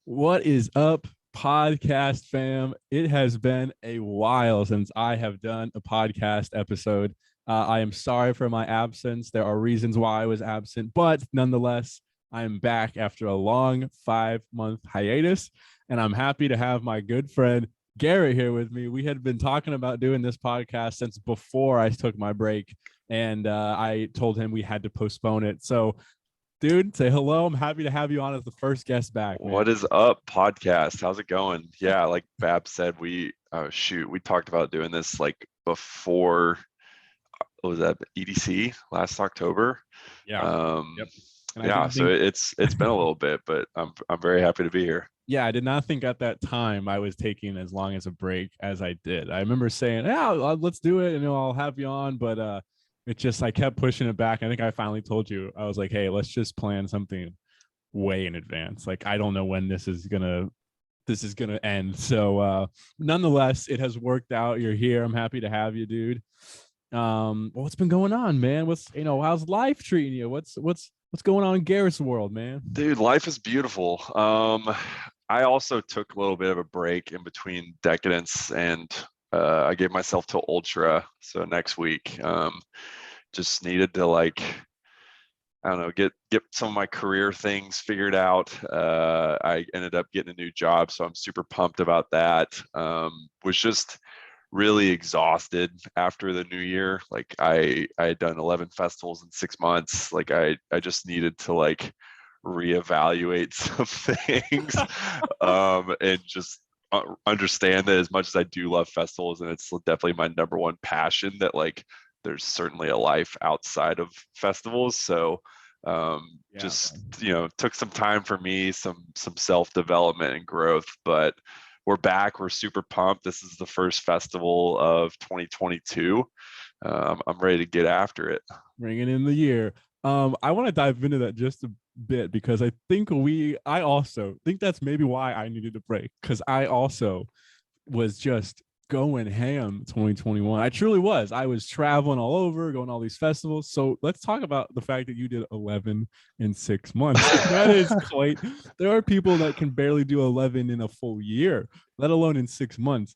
What is up, podcast fam? It has been a while since I have done a podcast episode. I am sorry for my absence. There are reasons why I was absent, but nonetheless, I am back after a long 5-month hiatus, and I'm happy to have my good friend Garrett here with me. We had been talking about doing this podcast since before I took my break, and I told him we had to postpone it. So dude, say hello. I'm happy to have you on as the first guest back, man. What is up, podcast? How's it going? Yeah, like Bab said, we talked about doing this like before, what was that, EDC last October? Yeah. Um, Yep. And I yeah, didn't so think, it's been a little bit, but I'm very happy to be here. yeah, I did not think at that time I was taking as long as a break as I did. I remember saying, yeah, let's do it. And I'll have you on. But it just, I kept pushing it back. I think I finally told you, I was like, hey, let's just plan something way in advance. Like, I don't know when this is gonna end. So nonetheless, it has worked out. You're here. I'm happy to have you, dude. What's been going on, man? How's life treating you? What's going on in Garrett's world, man? Dude, life is beautiful. I also took a little bit of a break in between Decadence and I gave myself to Ultra. So next week, just needed to like I don't know, get some of my career things figured out. I ended up getting a new job, so I'm super pumped about that. Was just really exhausted after the new year. Like I had done 11 festivals in 6 months. Like I just needed to like reevaluate some things, and just understand that as much as I do love festivals, and it's definitely my number one passion, that like there's certainly a life outside of festivals. So Yeah, just bro. took some time for me, some self-development and growth, but we're back. We're super pumped. This is the first festival of 2022. I'm ready to get after it. Bringing in the year. I want to dive into that just a bit because I also think that's maybe why I needed a break because I also was just going ham 2021. I truly was. I was traveling all over, going to all these festivals. So let's talk about the fact that you did 11 in 6 months. That is quite, there are people that can barely do 11 in a full year, let alone in 6 months.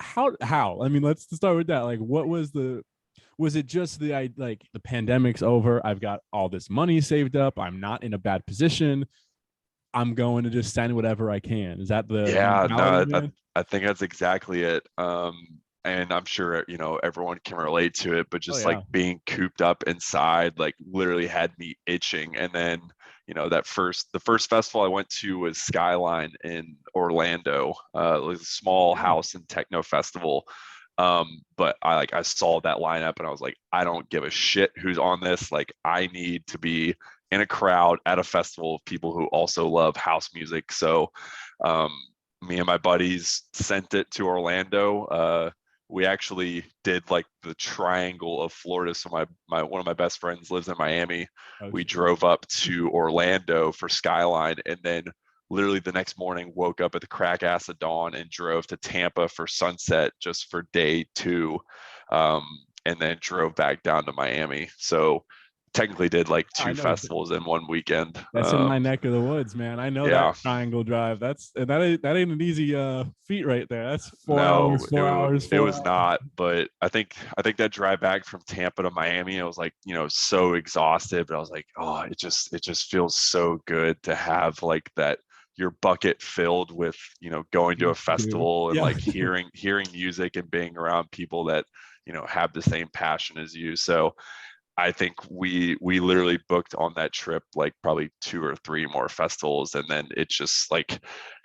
How? I mean, let's start with that. Like, was it just the pandemic's over? I've got all this money saved up. I'm not in a bad position. I'm going to just send whatever I can. Is that the Yeah, mentality, no, man? I think that's exactly it. And I'm sure, everyone can relate to it, but Oh just like yeah. being cooped up inside, like literally had me itching. And then, the first festival I went to was Skyline in Orlando. It was a small Yeah. house and techno festival. But I saw that lineup and I was like, I don't give a shit who's on this. Like, I need to be in a crowd at a festival of people who also love house music. So, um, me and my buddies sent it to Orlando. We actually did like the triangle of Florida. So my one of my best friends lives in Miami. Oh We shit. drove up to Orlando for Skyline, and then literally the next morning woke up at the crack ass of dawn and drove to Tampa for Sunset just for day two, um, and then drove back down to Miami. So technically did like I two know festivals in one weekend. that's in my neck of the woods, man. I know that Yeah, triangle drive. That ain't an easy feat right there. That's four no, hours, 4 hours, it four was hours. not. But I think that drive back from Tampa to Miami, I was like, so exhausted, but I was like, oh, it just feels so good to have like that, your bucket filled with, going to a Dude. festival and Yeah. like hearing music and being around people that, have the same passion as you. So I think we literally booked on that trip like probably two or three more festivals, and then it just like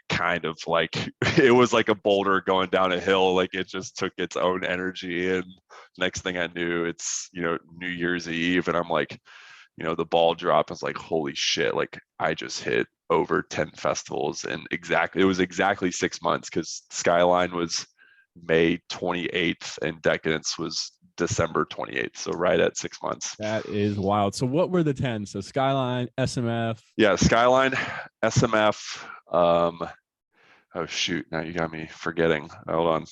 kind of like it was like a boulder going down a hill. Like it just took its own energy, and next thing I knew, it's New Year's Eve, and I'm like, the ball drop. I was like, holy shit! Like I just hit over 10 festivals, and it was exactly 6 months because Skyline was May 28th and Decadence was December 28th. So right at 6 months. That is wild. So what were the 10? So Skyline, SMF. Yeah, Skyline, SMF. Oh shoot, now you got me forgetting. Hold on.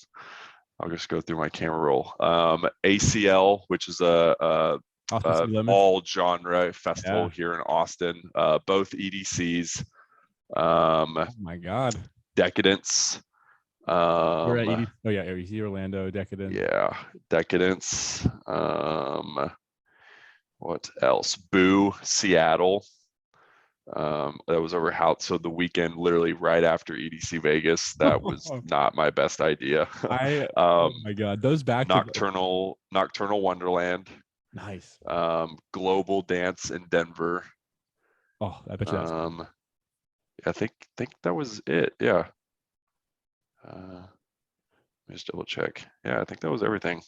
I'll just go through my camera roll. ACL, which is Austin City Limits. all genre festival Yeah. here in Austin. Both EDCs. Um, Oh my God. Decadence. We're at Um, 80. Oh yeah, ABC Orlando, Decadent. yeah, Decadence. What else? Boo, Seattle. That was over house. So the weekend, literally right after EDC Vegas, that was not my best idea. Oh my God, those back to Nocturnal Wonderland. nice. Global Dance in Denver. Oh, I bet you that's fun. I think that was it. Yeah. Let me just double check. Yeah, I think that was everything.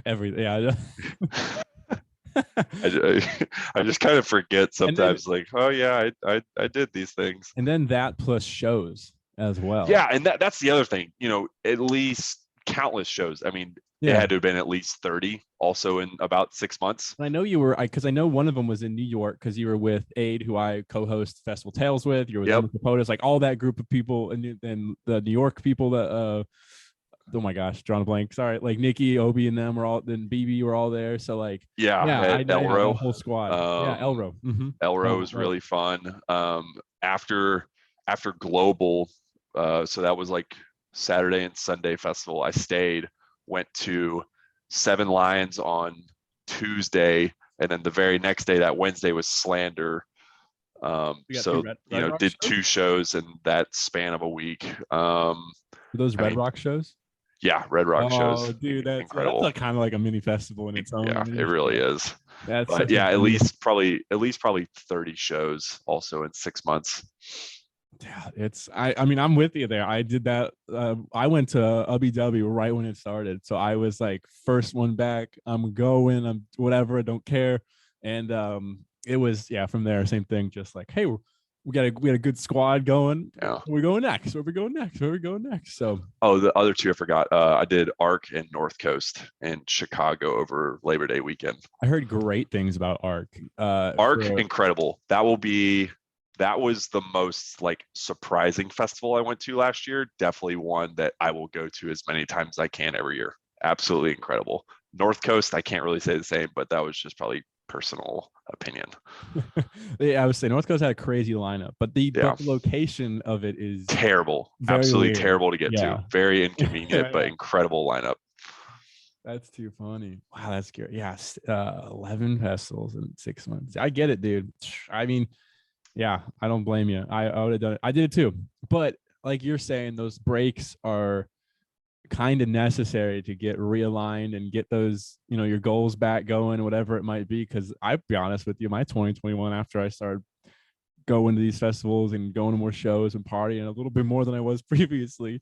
Everything. Yeah. I just kind of forget And then sometimes, like, oh yeah, I did these things. that plus shows as well. Yeah, and that's the other thing. At least countless shows. I mean, it Yeah. had to have been at least 30 also in about 6 months. And I know you were, because I know one of them was in New York because you were with Aid, who I co-host Festival Tales with. You were with Yep. Emma Capotas, like all that group of people, and the New York people that oh my gosh, drawing a blank. Sorry, like Nikki, Obi, and them were all. Then BB were all there. So like, Yeah, yeah, I at know the Elro. whole squad. Yeah, Elro. Mm-hmm. Elro Elro, was right. really fun. After Global, so that was like Saturday and Sunday festival. I stayed, went to Seven Lions on Tuesday, and then the very next day, that Wednesday, was Slander. We got So two Red Rock did shows? 2 shows in that span of a week. Were those I Red mean, Rock shows? yeah, Red Rock Oh, shows, dude, that's incredible. kind of like a mini festival in its own. Yeah, A it mini really show. is. That's But such a yeah, at beautiful. least probably 30 shows also in 6 months. Yeah, it's I mean I'm with you there. I did that. I went to UBW right when it started, so I was like first one back. I'm going. I'm whatever. I don't care. And it was from there same thing. Just like hey, we had a good squad going. Yeah. We're going next. Where we going next? Where we going next? So Oh, the other 2 I forgot. I did Arc and North Coast in Chicago over Labor Day weekend. I heard great things about Arc. Arc, incredible. That was the most like surprising festival I went to last year. Definitely one that I will go to as many times as I can every year. Absolutely incredible. North Coast, I can't really say the same, but that was just probably personal opinion. Yeah, I would say North Coast had a crazy lineup, but the location of it is terrible. Absolutely weird. terrible to get to. Very inconvenient, but incredible lineup. That's too funny. Wow, that's scary. Yeah, 11 festivals in 6 months. I get it, dude. I mean, yeah, I don't blame you. I would have done it. I did it too. But like you're saying, those breaks are kind of necessary to get realigned and get those, your goals back going, whatever it might be. Because I'll be honest with you, my 2021, after I started going to these festivals and going to more shows and partying a little bit more than I was previously,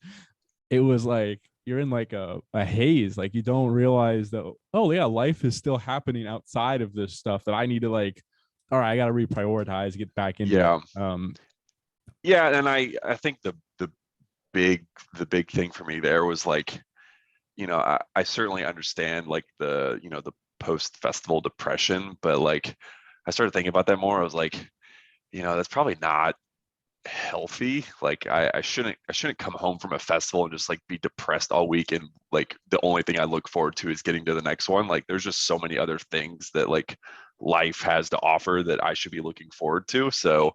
it was like you're in like a haze. Like you don't realize that, oh yeah, life is still happening outside of this stuff that I need to like, all right, I got to reprioritize, get back into it. Yeah, and I think the big thing for me there was like, I certainly understand like the post festival depression, but like I started thinking about that more. I was like, that's probably not healthy. Like I shouldn't come home from a festival and just like be depressed all week, and like the only thing I look forward to is getting to the next one. Like there's just so many other things that like life has to offer that I should be looking forward to. So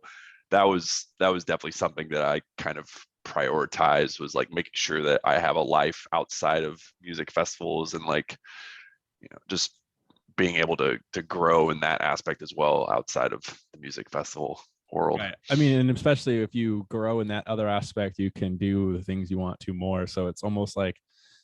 that was definitely something that I kind of prioritized, was like making sure that I have a life outside of music festivals, and like just being able to grow in that aspect as well outside of the music festival world. Right. I mean, and especially if you grow in that other aspect, you can do the things you want to more. So it's almost like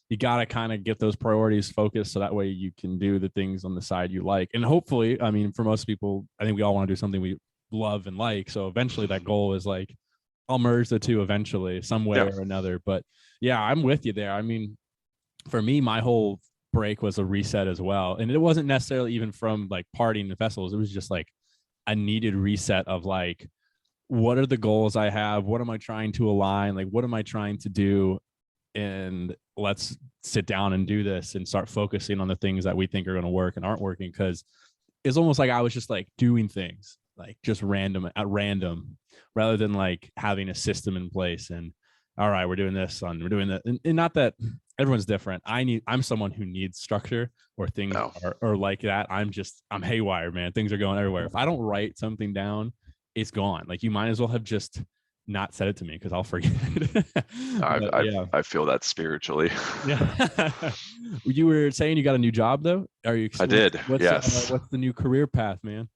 you got to kind of get those priorities focused so that way you can do the things on the side you like. And hopefully, I mean, for most people, I think we all want to do something we love and like. So eventually that goal is like, I'll merge the two eventually, some way or another. But yeah, I'm with you there. I mean, for me, my whole break was a reset as well. And it wasn't necessarily even from like partying and festivals. It was just like a needed reset of like, what are the goals I have? What am I trying to align? Like, what am I trying to do? And let's sit down and do this and start focusing on the things that we think are going to work and aren't working. Cause it's almost like I was just like doing things like just at random rather than like having a system in place and all right, we're doing this on, we're doing that. And not that everyone's different. I'm someone who needs structure or things are like that. I'm haywire, man. Things are going everywhere. If I don't write something down it's gone. Like you might as well have just not said it to me because I'll forget. But, yeah. I feel that spiritually. Yeah. You were saying you got a new job though. Are you? I did. Yes. What's the new career path, man?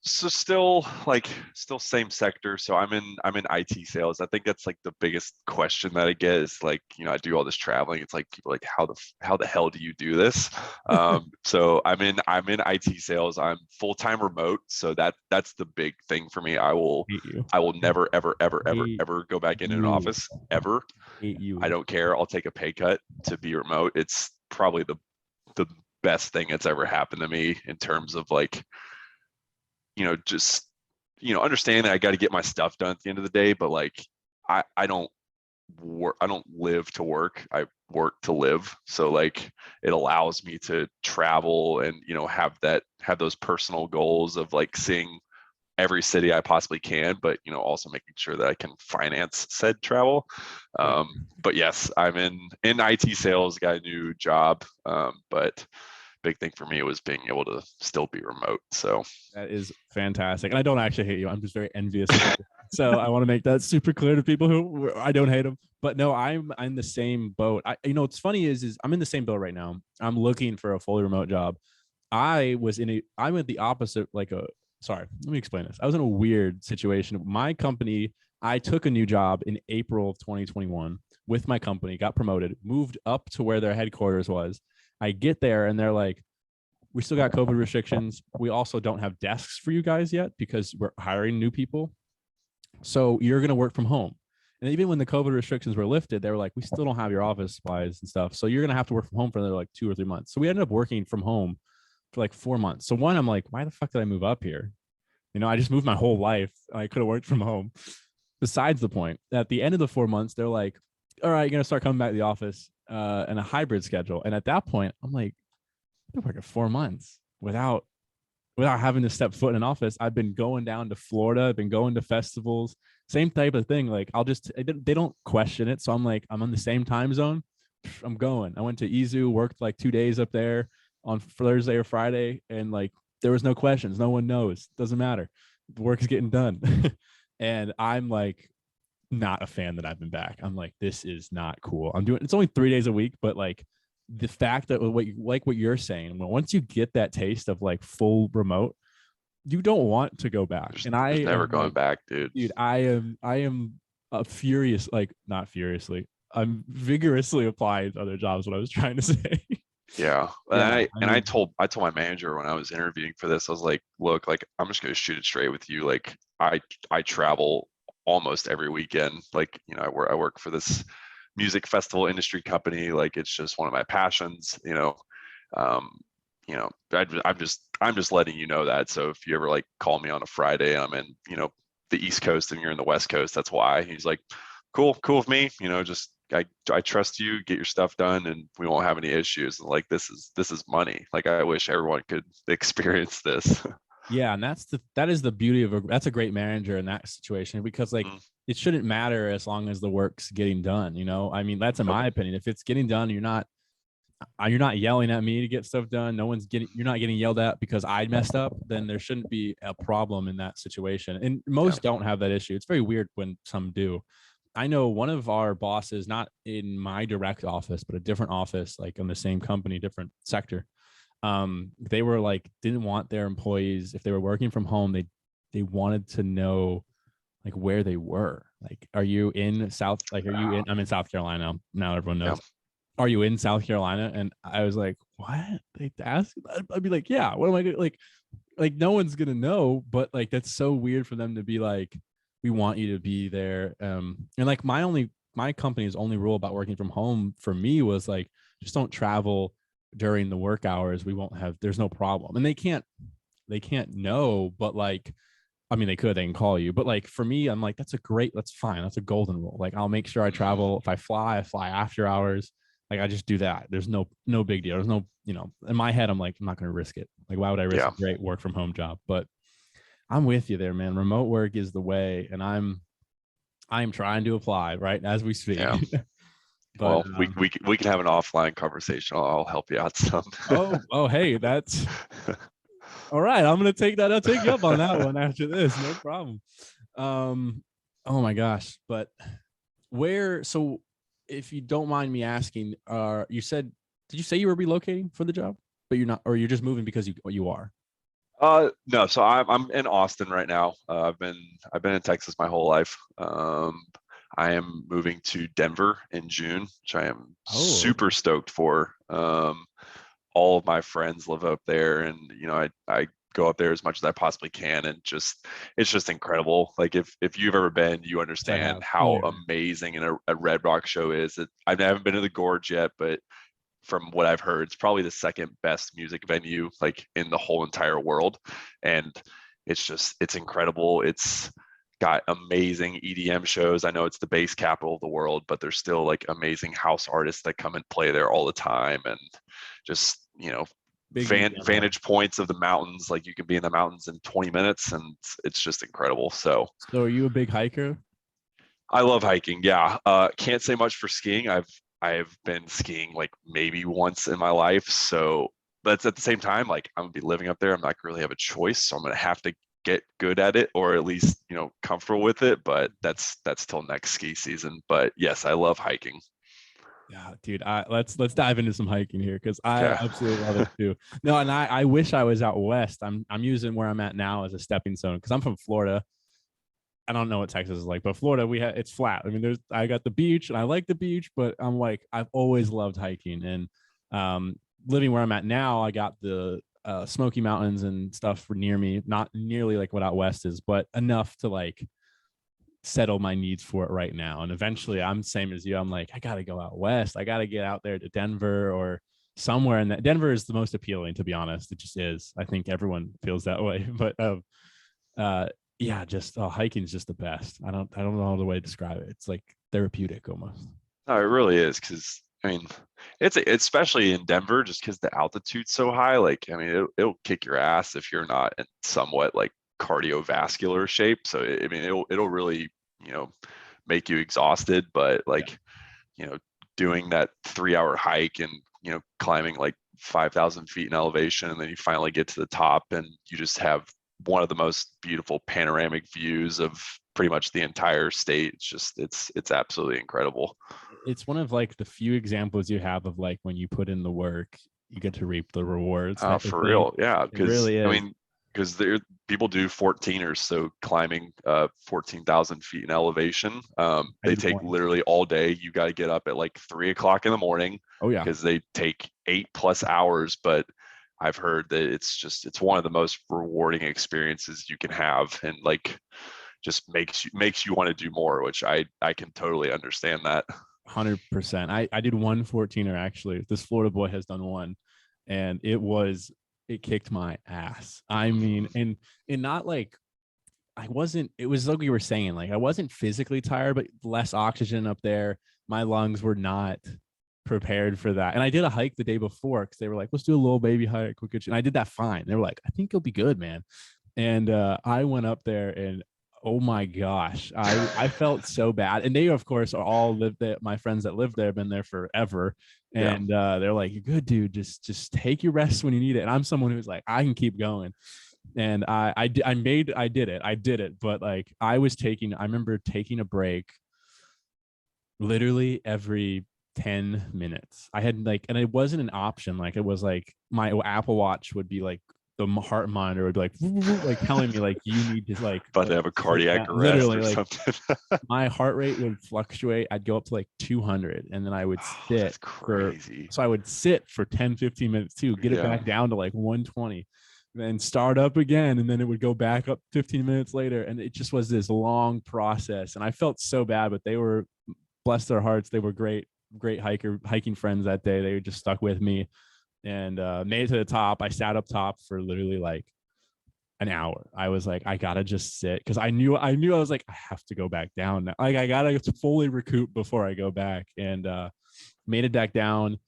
So still same sector. So I'm in IT sales. I think that's like the biggest question that I get is like, I do all this traveling. It's like people are like, how the hell do you do this? So I'm in IT sales. I'm full-time remote. So that's the big thing for me. I will never, ever, ever, ever, ever go back in an office ever. Hate you. I don't care. I'll take a pay cut to be remote. It's probably the best thing that's ever happened to me in terms of like, just, understand that I got to get my stuff done at the end of the day, but like, I don't live to work. I work to live. So like, it allows me to travel and, have those personal goals of like seeing every city I possibly can, but, also making sure that I can finance said travel. But yes, I'm in IT sales, got a new job. But big thing for me was being able to still be remote. So that is fantastic. And I don't actually hate you. I'm just very envious of you. So I want to make that super clear to people who I don't hate them. But no, I'm in the same boat. What's funny is I'm in the same boat right now. I'm looking for a fully remote job. I'm at the opposite, sorry, let me explain this. I was in a weird situation. My company, I took a new job in April of 2021 with my company, got promoted, moved up to where their headquarters was. I get there and they're like, we still got COVID restrictions. We also don't have desks for you guys yet because we're hiring new people. So you're going to work from home. And even when the COVID restrictions were lifted, they were like, we still don't have your office supplies and stuff. So you're going to have to work from home for another like 2 or 3 months. So we ended up working from home for like 4 months. So one, I'm like, why the fuck did I move up here? I just moved my whole life. I could have worked from home. Besides the point, at the end of the 4 months, they're like, all right, you're going to start coming back to the office and a hybrid schedule. And at that point, I'm like, I've been working 4 months without having to step foot in an office. I've been going down to Florida. I've been going to festivals, same type of thing. Like they don't question it. So I'm like, I'm on the same time zone. I'm going. I went to Izu, worked like 2 days up there on Thursday or Friday. And like, there was no questions. No one knows. Doesn't matter. The work is getting done. And I'm like, not a fan that I've been back. I'm like, this is not cool. It's only 3 days a week, but like the fact that what you're saying, once you get that taste of like full remote, you don't want to go back. And I never going back, dude. Dude, I am furious, like not furiously. I'm vigorously applying to other jobs. What I was trying to say. Yeah. I told my manager when I was interviewing for this, I was like, look, like I'm just gonna shoot it straight with you. Like I travel almost every weekend. Like, I work for this music festival industry company. Like it's just one of my passions, I'm just letting you know that. So if you ever like call me on a Friday and I'm in, the East Coast and you're in the West Coast, that's why. He's like, cool with me, just I trust you, get your stuff done and we won't have any issues. And like this is money. Like I wish everyone could experience this. Yeah, and that is the beauty of that's a great manager in that situation, because like it shouldn't matter as long as the work's getting done. I mean, that's in my opinion. If it's getting done, you're not yelling at me to get stuff done. You're not getting yelled at because I messed up. Then there shouldn't be a problem in that situation. And most don't have that issue. It's very weird when some do. I know one of our bosses, not in my direct office, but a different office, like in the same company, different sector. They were like, didn't want their employees, if they were working from home, they wanted to know like where they were. Like, are you in South? Like, I'm in South Carolina now. Everyone knows. Yeah. Are you in South Carolina? And I was like, what? They ask? I'd be like, yeah. What am I gonna like? No one's gonna know. But like, that's so weird for them to be like, we want you to be there. And like my company's only rule about working from home for me was like, just don't travel during the work hours. There's no problem. And they can't know, but like, I mean, they can call you, but like for me, I'm like, that's fine. That's a golden rule. Like I'll make sure I travel. If I fly after hours. Like I just do that. There's no big deal. There's no, in my head, I'm like, I'm not going to risk it. Like, why would I risk a great work from home job? But I'm with you there, man. Remote work is the way. And I'm trying to apply right as we speak. Yeah. But, well, we can have an offline conversation. I'll help you out some. oh, hey, that's All right, I'm gonna take that. I'll take you up on that one after this. No problem. Oh my gosh. But where, so if you don't mind me asking, you said, did you say you were relocating for the job? But you're not, or you're just moving because you are? No, so I'm in Austin right now. I've been in Texas my whole life. I am moving to Denver in June, which I am Oh, super stoked for. All of my friends live up there, and I go up there as much as I possibly can, and it's just incredible. Like if you've ever been, you I understand have. Oh how yeah. amazing a Red Rock show is. I haven't been to the Gorge yet, but from what I've heard, it's probably the second best music venue like in the whole entire world. And it's incredible. It's got amazing EDM shows. I know it's the bass capital of the world, but there's still like amazing house artists that come and play there all the time. And just, Big EDM love. vantage points of the mountains. Like you can be in the mountains in 20 minutes and it's just incredible. So So are you a big hiker? I love hiking. Yeah. Can't say much for skiing. I've been skiing like maybe once in my life. So, but at the same time, like I'm gonna be living up there. I'm not gonna really have a choice. So I'm gonna have to get good at it, or at least comfortable with it. But that's till next ski season. But yes, I love hiking. Yeah, dude. Let's dive into some hiking here because I Okay. absolutely love it too. No, and I wish I was out west. I'm using where I'm at now as a stepping stone because I'm from Florida. I don't know what Texas is like, but Florida, it's flat. I mean, I got the beach and I like the beach, but I'm like, I've always loved hiking. And living where I'm at now, I got the Smoky Mountains and stuff for near me, not nearly like what out west is, but enough to like settle my needs for it right now. And eventually I'm same as you. I'm like, I gotta go out west. I gotta get out there to Denver or somewhere in that. Denver is the most appealing, to be honest. It just is. I think everyone feels that way. But uh yeah, just hiking is just the best. I don't know the way to describe it. It's like therapeutic almost. No, it really is because I mean, it's especially in Denver just because the altitude's so high. Like, I mean, it'll kick your ass if you're not in somewhat like cardiovascular shape. So, I mean, it'll really, you know, make you exhausted. But Yeah. like, you know, doing that 3 hour hike and climbing like 5,000 feet in elevation, and then you finally get to the top, and you just have one of the most beautiful panoramic views of pretty much the entire state. It's just it's absolutely incredible. It's one of like the few examples you have of like when you put in the work, you get to reap the rewards type of For thing. real, yeah. It Because really I is. mean, because there people do 14ers, so climbing 14,000 feet in elevation. I They did take one. literally all day. You got to get up at like 3 o'clock in the morning Oh yeah. because they take 8+ hours. But I've heard that it's one of the most rewarding experiences you can have, and like just makes you want to do more, which I can totally understand that. 100%. I did one 14er actually. This Florida boy has done one, and it kicked my ass. I mean, and not like I wasn't. It was like we were saying, like I wasn't physically tired, but less oxygen up there. My lungs were not prepared for that. And I did a hike the day before because they were like, "Let's do a little baby hike." And I did that fine. They were like, "I think you'll be good, man." And I went up there and oh my gosh, I felt so bad. And they of course are all lived there. My friends that live there have been there forever. Yeah. And they're like, "You're good, dude. Just take your rest when you need it." And I'm someone who's like, I can keep going. And I did it. But like I remember taking a break literally every 10 minutes. I had like, and it wasn't an option. Like it was like my Apple Watch would be like the heart monitor would be like telling me like you need to About to have a sit cardiac down. arrest Literally or like something. my heart rate would fluctuate. I'd go up to like 200 and then I would Oh, sit that's for, crazy. so I would sit for 10, 15 minutes too, get it Yeah. back down to like 120, then start up again. And then it would go back up 15 minutes later. And it just was this long process. And I felt so bad, but they were, bless their hearts, they were great hiking friends that day. They just stuck with me and made it to the top. I sat up top for literally like an hour. I was like, I gotta just sit because I was like, I have to go back down now. Like I gotta fully recoup before I go back. And made it back down.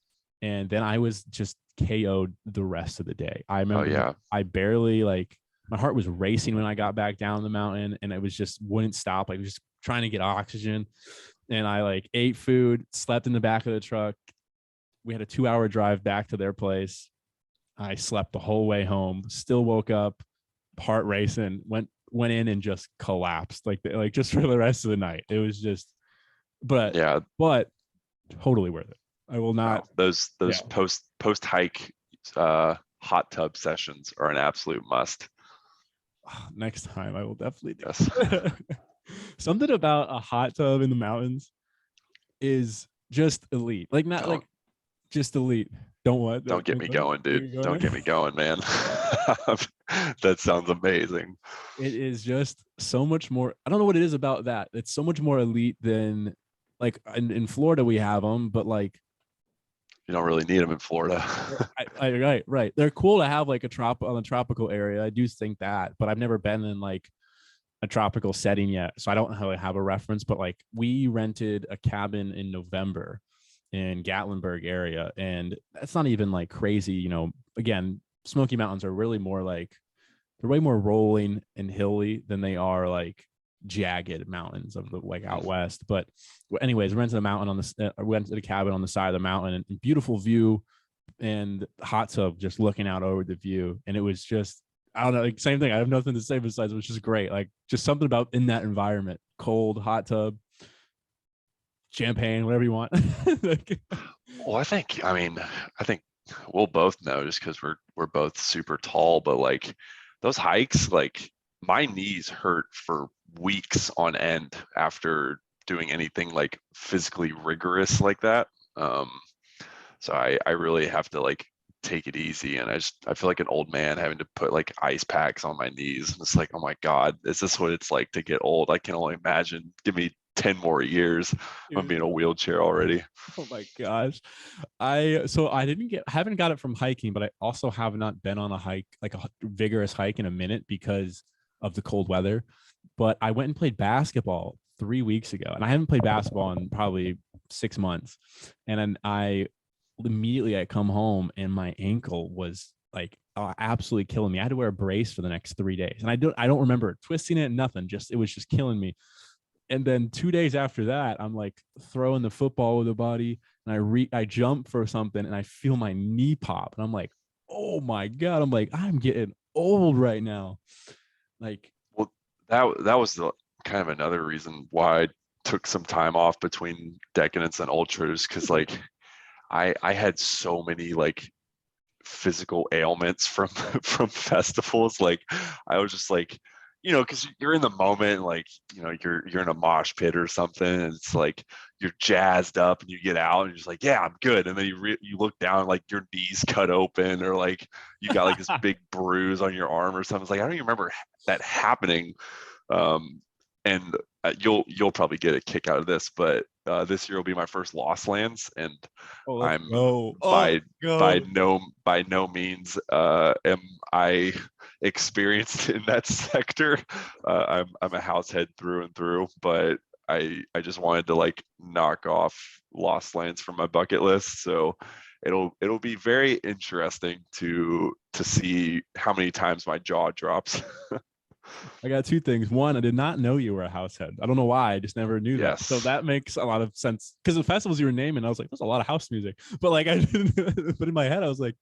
And then I was just KO'd the rest of the day. I Oh remember yeah. I barely like my heart was racing when I got back down the mountain and it was just wouldn't stop. Like just trying to get oxygen. And I like ate food, slept in the back of the truck. We had a 2-hour drive back to their place. I slept the whole way home, still woke up, heart racing, went in and just collapsed like just for the rest of the night. It was just, but Yeah, but totally worth it. I will no, not. those Yeah. post hike hot tub sessions are an absolute must. Next time I will definitely do Yes. it. Something about a hot tub in the mountains is just elite. Like not Don't like just elite. Don't what? don't get me going, dude. Don't go Don't get there. me going, man. That sounds amazing. It is just so much more. I don't know what it is about that. It's so much more elite than like in Florida we have them, but like You don't really need them in Florida. right. They're cool to have like on a tropical area. I do think that, but I've never been in like a tropical setting yet, so I don't really have a reference. But like we rented a cabin in November in Gatlinburg area, and that's not even like crazy. Again, Smoky Mountains are really more like they're way more rolling and hilly than they are like jagged mountains of the like out west. But anyways, rented a mountain on the rented a cabin on the side of the mountain and beautiful view and hot tub just looking out over the view. And it was just, I don't know, like same thing. I have nothing to say besides it was just great. Like just something about in that environment, cold, hot tub, champagne, whatever you want. Like, Well, I think we'll both know just because we're both super tall, but like those hikes, like my knees hurt for weeks on end after doing anything like physically rigorous like that. So I really have to like take it easy, and I feel like an old man having to put like ice packs on my knees. And it's like, oh my God, is this what it's like to get old? I can only imagine. Give me 10 more years. I'm being a wheelchair already. oh my gosh. I haven't got it from hiking, but I also have not been on a hike, like a vigorous hike in a minute because of the cold weather. But I went and played basketball 3 weeks ago, and I haven't played basketball in probably 6 months. And then I come home and my ankle was like absolutely killing me. I had to wear a brace for the next 3 days, and I don't remember twisting it, nothing. Just it was just killing me. And then 2 days after that, I'm like throwing the football with the body, and I jump for something, and I feel my knee pop, and I'm like, oh my God, I'm like, I'm getting old right now. Like, Well, that was the kind of another reason why I took some time off between Decadence and Ultras, because like I had so many like physical ailments from from festivals. Like I was just like, because you're in the moment, like you're in a mosh pit or something, and it's like you're jazzed up, and you get out, and you're just like, yeah, I'm good. And then you look down, like your knees cut open, or like you got like this big bruise on your arm or something. It's like I don't even remember that happening. And you'll probably get a kick out of this, but this year will be my first Lost Lands, and oh, let's I'm go. Oh, by go. by no means am I experienced in that sector. I'm a house head through and through, but I just wanted to like knock off Lost Lands from my bucket list. So it'll be very interesting to see how many times my jaw drops. I got two things. One, I did not know you were a house head. I don't know why. I just never knew that. So Yes. that makes a lot of sense because the festivals you were naming, I was like, there's a lot of house music. But like, I didn't. But in my head, I was like,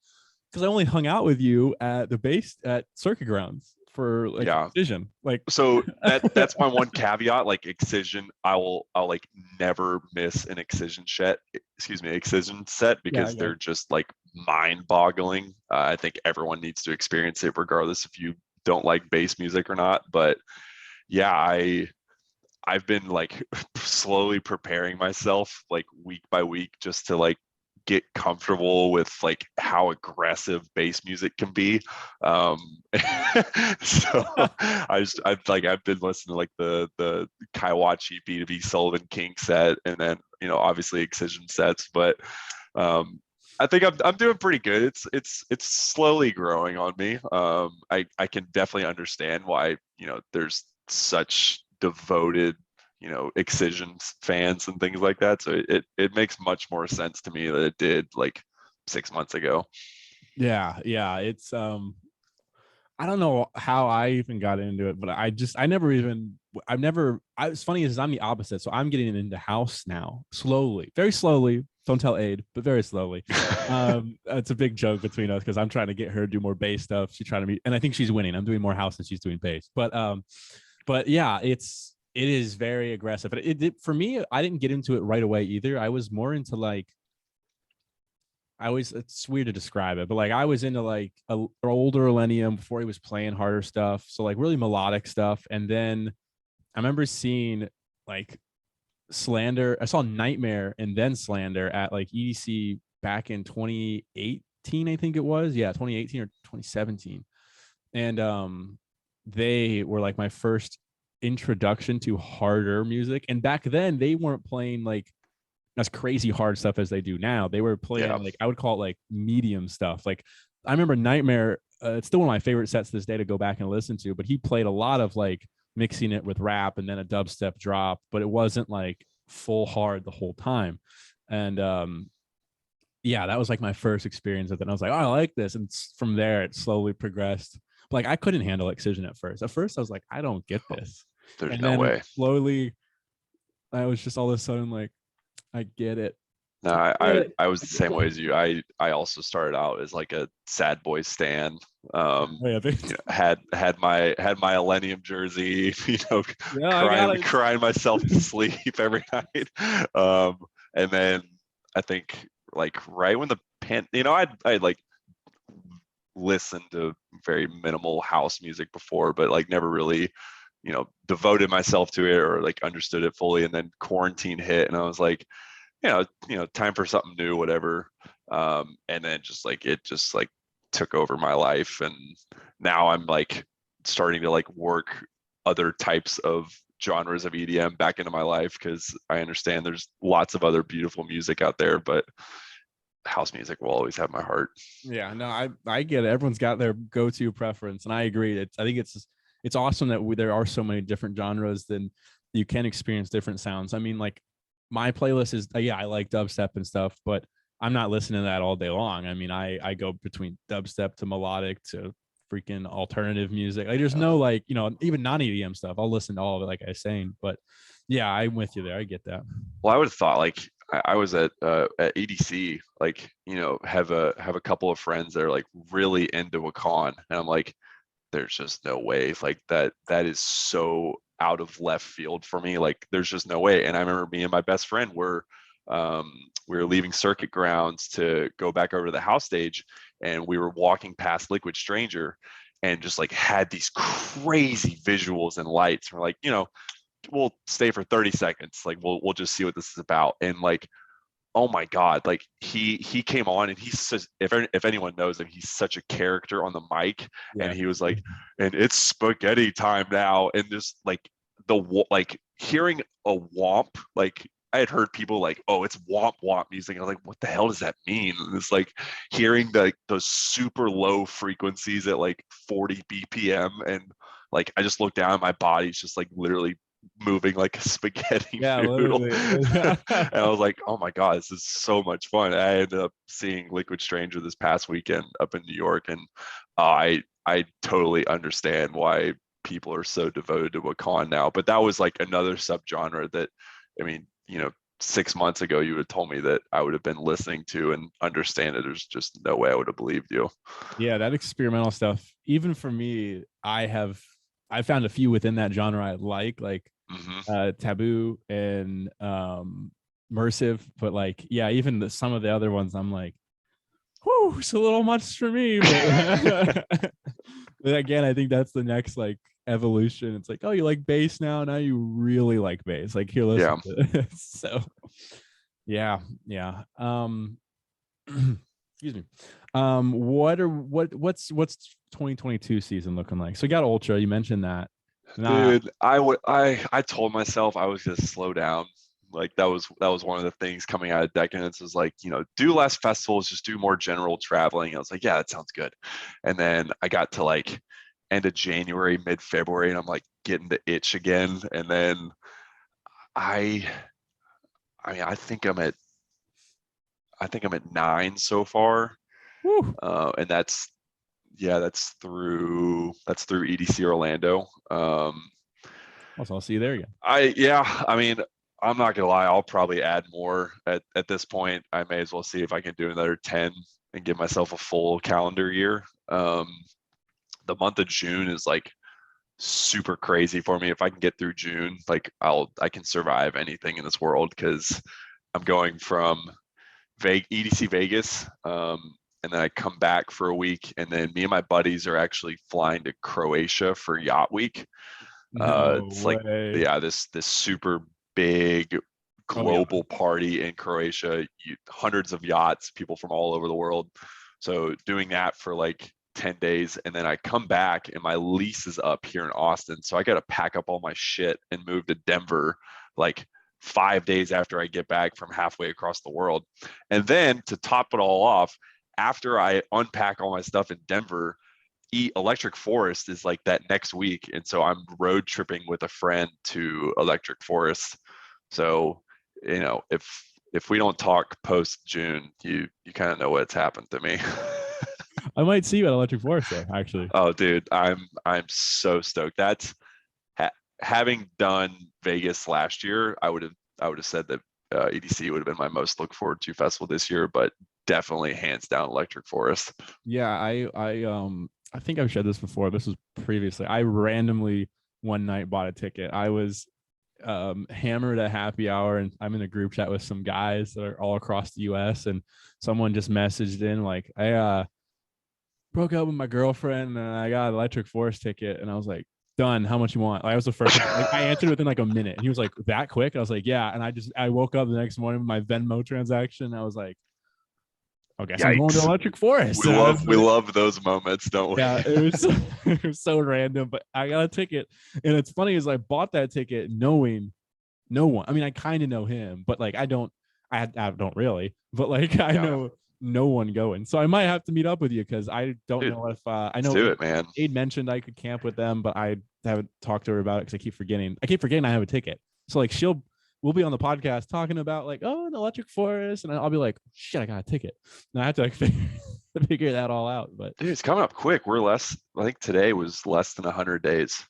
because I only hung out with you at the base at Circuit Grounds for like Yeah. Vision. Like, So that's my one caveat. Like Excision, I'll like never miss an Excision Excision set, yeah, because they're just like mind-boggling. I think everyone needs to experience it, regardless if you don't like bass music or not. But yeah, I've been like slowly preparing myself like week by week just to like get comfortable with like how aggressive bass music can be. Um, so I've been listening to like the Kaiwachi B2B Sullivan King set, and then obviously Excision sets, but I think I'm doing pretty good. It's slowly growing on me. I can definitely understand why there's such devoted Excision fans and things like that. So it makes much more sense to me than it did like 6 months ago. yeah. It's I don't know how I even got into it, but I never even I've never I it's funny is I'm the opposite. So I'm getting into house now, slowly, very slowly. Don't tell Aid, but very slowly. It's a big joke between us because I'm trying to get her to do more bass stuff. She's trying to be, and I think she's winning. I'm doing more house than she's doing bass. But yeah, it is very aggressive. It for me, I didn't get into it right away either. I was more into like, it's weird to describe it, but like I was into like a older Millennium before he was playing harder stuff. So like really melodic stuff. And then I remember seeing like Slander. I saw Nightmare and then Slander at like EDC back in 2018, I think it was. Yeah, 2018 or 2017. And they were like my first introduction to harder music. And back then they weren't playing like as crazy hard stuff as they do now. They were playing like, I would call it like medium stuff. Like I remember Nightmare, it's still one of my favorite sets to this day to go back and listen to, but he played a lot of like mixing it with rap and then a dubstep drop, but it wasn't like full hard the whole time. And yeah, that was like my first experience with it. And I was like, oh, I like this. And from there it slowly progressed. But like I couldn't handle Excision at first. At first I was like, I don't get this. There's and no then way. slowly I was just all of a sudden like, I get it. No, I was the same way as you. I also started out as like a sad boy stan. Had my Millennium jersey, crying myself to sleep every night. And then I think like right when the I'd like listened to very minimal house music before, but like never really, devoted myself to it or like understood it fully. And then quarantine hit and I was like, time for something new, whatever. And then it just took over my life. And now I'm like starting to like work other types of genres of EDM back into my life because I understand there's lots of other beautiful music out there, but house music will always have my heart. Yeah, no, I get it. Everyone's got their go-to preference, and I agree. I think it's awesome that there are so many different genres, then you can experience different sounds. I mean, like my playlist is I like dubstep and stuff, but I'm not listening to that all day long. I mean, I go between dubstep to melodic to freaking alternative music. Like there's no like, even non-EDM stuff. I'll listen to all of it, like I was saying. But yeah, I'm with you there. I get that. Well, I would have thought like I was at EDC, like, have a couple of friends that are like really into Wakan, and I'm like, there's just no way. Like that is so out of left field for me. Like there's just no way. And I remember me and my best friend were leaving circuit grounds to go back over to the house stage, and we were walking past Liquid Stranger and just like had these crazy visuals and lights. We're like, we'll stay for 30 seconds. Like we'll just see what this is about. And like, oh my God, like he came on and he's such, if anyone knows him, he's such a character on the mic. Yeah. And he was like, and it's spaghetti time now. And just like hearing a womp, like I had heard people like, oh, it's womp womp music. And I was like, what the hell does that mean? And it's like hearing those super low frequencies at like 40 BPM. And like, I just looked down and my body's just like literally moving like a spaghetti noodle. And I was like, oh my God, this is so much fun. I ended up seeing Liquid Stranger this past weekend up in New York, and I totally understand why people are so devoted to Wakan now. But that was like another subgenre that, I mean, 6 months ago you would have told me that I would have been listening to and understand it. There's just no way I would have believed you. Yeah, that experimental stuff, even for me, I found a few within that genre I like Taboo and Mersive, but like, yeah, even some of the other ones, I'm like, whoo, it's a little much for me. But again, I think that's the next like evolution. It's like, oh, you like bass now you really like bass. Like, here, listen to this. So yeah. Excuse me. What's 2022 season looking like? So you got Ultra, you mentioned that. Dude, I told myself I was gonna slow down. Like that was one of the things coming out of Decadence, was like, do less festivals, just do more general traveling. I was like, yeah, that sounds good. And then I got to like end of January, mid-February, and I'm like getting the itch again. And then I think I'm at 9 so far. And that's through EDC Orlando. I'll see you there again. I mean, I'm not gonna lie, I'll probably add more at this point. I may as well see if I can do another 10 and give myself a full calendar year. The month of June is like super crazy for me. If I can get through June, like I can survive anything in this world, because I'm going from EDC Vegas, and then I come back for a week, and then me and my buddies are actually flying to Croatia for Yacht Week. No It's like, way. yeah, this super big Oh yeah. global party in Croatia, hundreds of yachts, people from all over the world. So doing that for like 10 days, and then I come back and my lease is up here in Austin. So I got to pack up all my shit and move to Denver like 5 days after I get back from halfway across the world. And then to top it all off, after I unpack all my stuff in Denver, Electric Forest is like that next week. And so I'm road tripping with a friend to Electric Forest. So, if we don't talk post June, you kind of know what's happened to me. I might see you at Electric Forest though, actually. Oh, dude, I'm so stoked. That's having done Vegas last year, I would have said that EDC would have been my most look forward to festival this year, but definitely hands down Electric Forest. Yeah, I think I've shared this before. This was previously. I randomly one night bought a ticket. I was hammered at happy hour, and I'm in a group chat with some guys that are all across the US, and someone just messaged in like, I broke up with my girlfriend and I got an Electric Forest ticket, and I was like, done. How much you want? Like, I was the first one. Like, I answered within like a minute, and he was like, that quick? I was like, yeah. And I woke up the next morning with my Venmo transaction. I was like, I guess I'm going to Yikes. Electric Forest. We love those moments, don't we? Yeah, it was so random, but I got a ticket. And it's funny is I bought that ticket knowing no one. I mean, I kind of know him, but like I don't really, but like I know no one going. So I might have to meet up with you, because I don't know if I know let's do it, man. Aid mentioned I could camp with them, but I haven't talked to her about it because I keep forgetting. I have a ticket. So like we'll be on the podcast talking about like, oh, an Electric Forest, and I'll be like, shit, I got a ticket. And I have to like figure that all out. But dude, it's coming up quick. I think today was less than 100 days,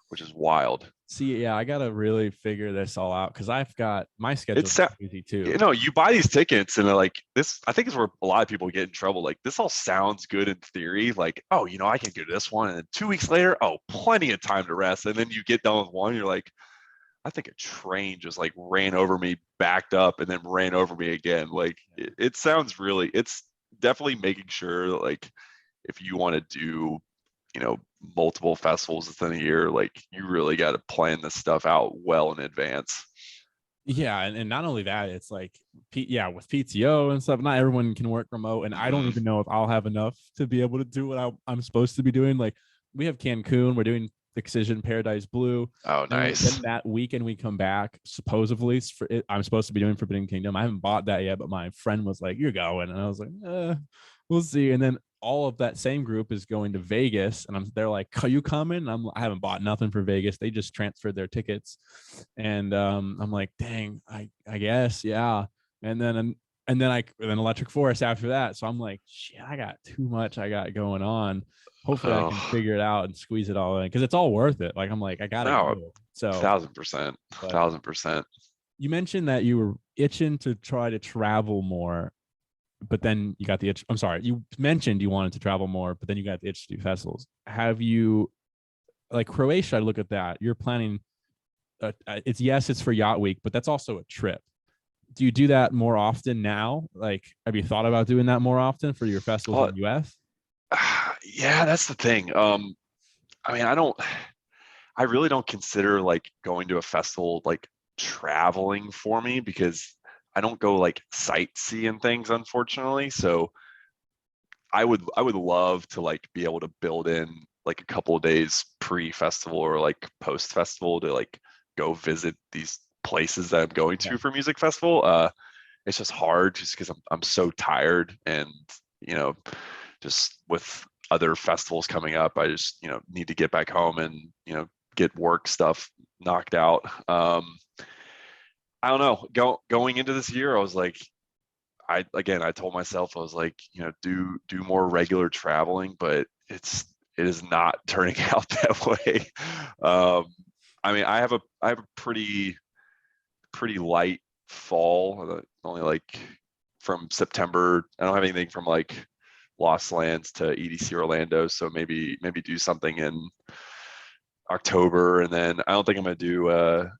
which is wild. See, yeah, I gotta really figure this all out, because I've got my schedule easy too. You buy these tickets and they're like this. I think is where a lot of people get in trouble. Like, this all sounds good in theory. Like, oh, I can do this one, and then 2 weeks later, oh, plenty of time to rest. And then you get done with one, you're like, I think a train just like ran over me, backed up, and then ran over me again. Like, it sounds really. It's definitely making sure that, like, if you want to do multiple festivals within a year, like, you really got to plan this stuff out well in advance. Yeah, and not only that, it's like, with PTO and stuff, not everyone can work remote, and I don't even know if I'll have enough to be able to do what I'm supposed to be doing. Like, we have Cancun, we're doing Excision Paradise Blue. Oh, nice. Then that weekend we come back, supposedly I'm supposed to be doing Forbidden Kingdom. I haven't bought that yet, but my friend was like, you're going, and I was like, we'll see. And then all of that same group is going to Vegas, and they're like, are you coming? I haven't bought nothing for Vegas. They just transferred their tickets, and I'm like, dang, I guess, yeah. And then Electric Forest after that. So I'm like, shit, I got too much I got going on. Hopefully I can figure it out and squeeze it all in, because it's all worth it. Like, I'm like, I gotta go. So 1,000%. You mentioned that you were itching to try to travel more, but then you got the itch. I'm sorry, you mentioned you wanted to travel more, but then you got the itch to do festivals. Have you, like Croatia? I look at that. You're planning. It's for Yacht Week, but that's also a trip. Do you do that more often now? Like, have you thought about doing that more often for your festivals in the US? Yeah, that's the thing. I mean, I really don't consider like going to a festival like traveling for me, because I don't go like sightseeing things, unfortunately. So I would love to like be able to build in like a couple of days pre-festival or like post-festival to like go visit these places that I'm going to for music festival. It's just hard just because I'm so tired, and just with other festivals coming up, I just need to get back home and get work stuff knocked out. I don't know. Going into this year, I was like, I told myself, I was like, do more regular traveling, but it is not turning out that way. I mean, I have a pretty pretty light fall, only like from September. I don't have anything from like Lost Lands to EDC Orlando, so maybe do something in October, and then I don't think I'm gonna do a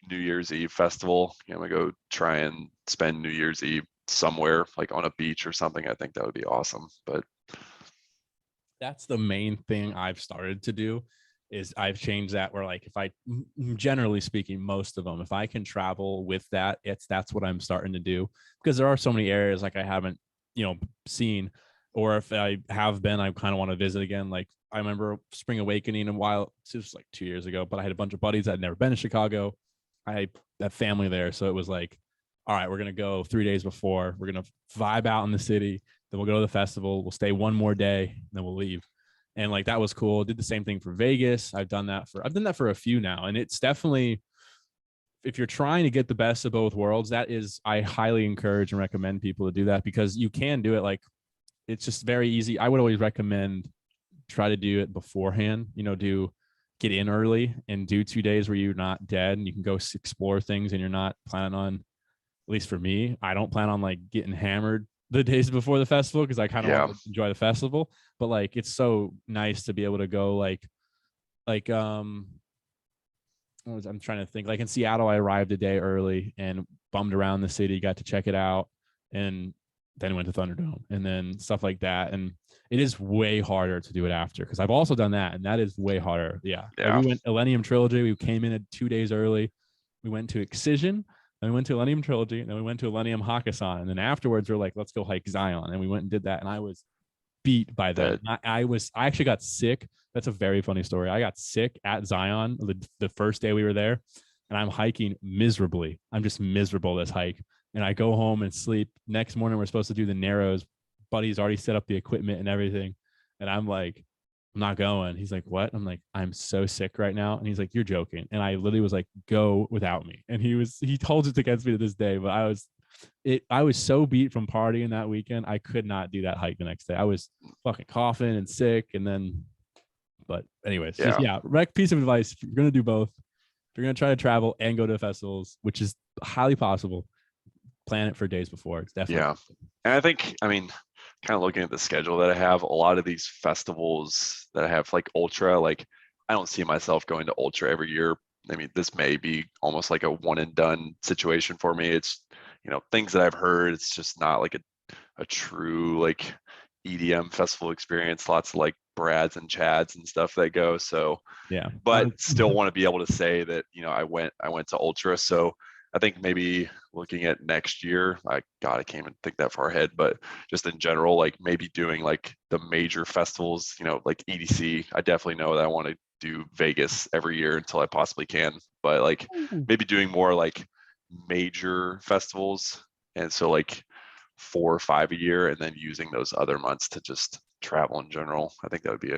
New Year's Eve festival. I'm gonna go try and spend New Year's Eve somewhere like on a beach or something. I think that would be awesome. But that's the main thing I've started to do is I've changed that where like if I generally speaking, most of them, if I can travel with that, that's what I'm starting to do, because there are so many areas like I haven't, seen, or if I have been, I kind of want to visit again. Like I remember Spring Awakening a while, it was like 2 years ago, but I had a bunch of buddies that had never been to Chicago. I had family there. So it was like, all right, we're going to go 3 days before, we're going to vibe out in the city. Then we'll go to the festival. We'll stay one more day, and then we'll leave. And like that was cool. Did the same thing for Vegas. I've done that for a few now, and it's definitely, if you're trying to get the best of both worlds, I highly encourage and recommend people to do that, because you can do it. Like it's just very easy. I would always recommend try to do it beforehand. Get in early and do 2 days where you're not dead and you can go explore things, and you're not planning on, at least for me, I don't plan on like getting hammered the days before the festival, because I kind of want to enjoy the festival. But like it's so nice to be able to go I'm trying to think, like in Seattle, I arrived a day early and bummed around the city, got to check it out, and then went to Thunderdome and then stuff like that. And it is way harder to do it after, because I've also done that, and that is way harder. Yeah. Like we went Millennium Trilogy. We came in at 2 days early. We went to Excision, and we went to Millennium Trilogy, and then we went to Millennium Hakkasan. And then afterwards, we're like, let's go hike Zion. And we went and did that. And I was beat by that. I actually got sick. That's a very funny story. I got sick at Zion the first day we were there, and I'm hiking miserably. I'm just miserable this hike. And I go home and sleep. Next morning, we're supposed to do the Narrows. Buddy's already set up the equipment and everything. And I'm like, I'm not going. He's like, what? I'm like, I'm so sick right now. And he's like, you're joking. And I literally was like, go without me. And he holds it against me to this day. But I was so beat from partying that weekend. I could not do that hike the next day. I was fucking coughing and sick. And then, but anyways, piece of advice. If you're going to do both, if you're going to try to travel and go to festivals, which is highly possible, plan it for days before. It's definitely. And I think, kind of looking at the schedule that I have, a lot of these festivals that I have like ultra, like I don't see myself going to ultra every year. This may be almost like a one and done situation for me. It's, things that I've heard, it's just not like a true like EDM festival experience. Lots of like Brads and Chads and stuff that go. So but still want to be able to say that, I went to ultra. So I think maybe looking at next year, I can't even think that far ahead, but just in general, like maybe doing like the major festivals, like EDC. I definitely know that I want to do Vegas every year until I possibly can, but like maybe doing more like major festivals. And so like 4 or 5 a year, and then using those other months to just travel in general. I think that would be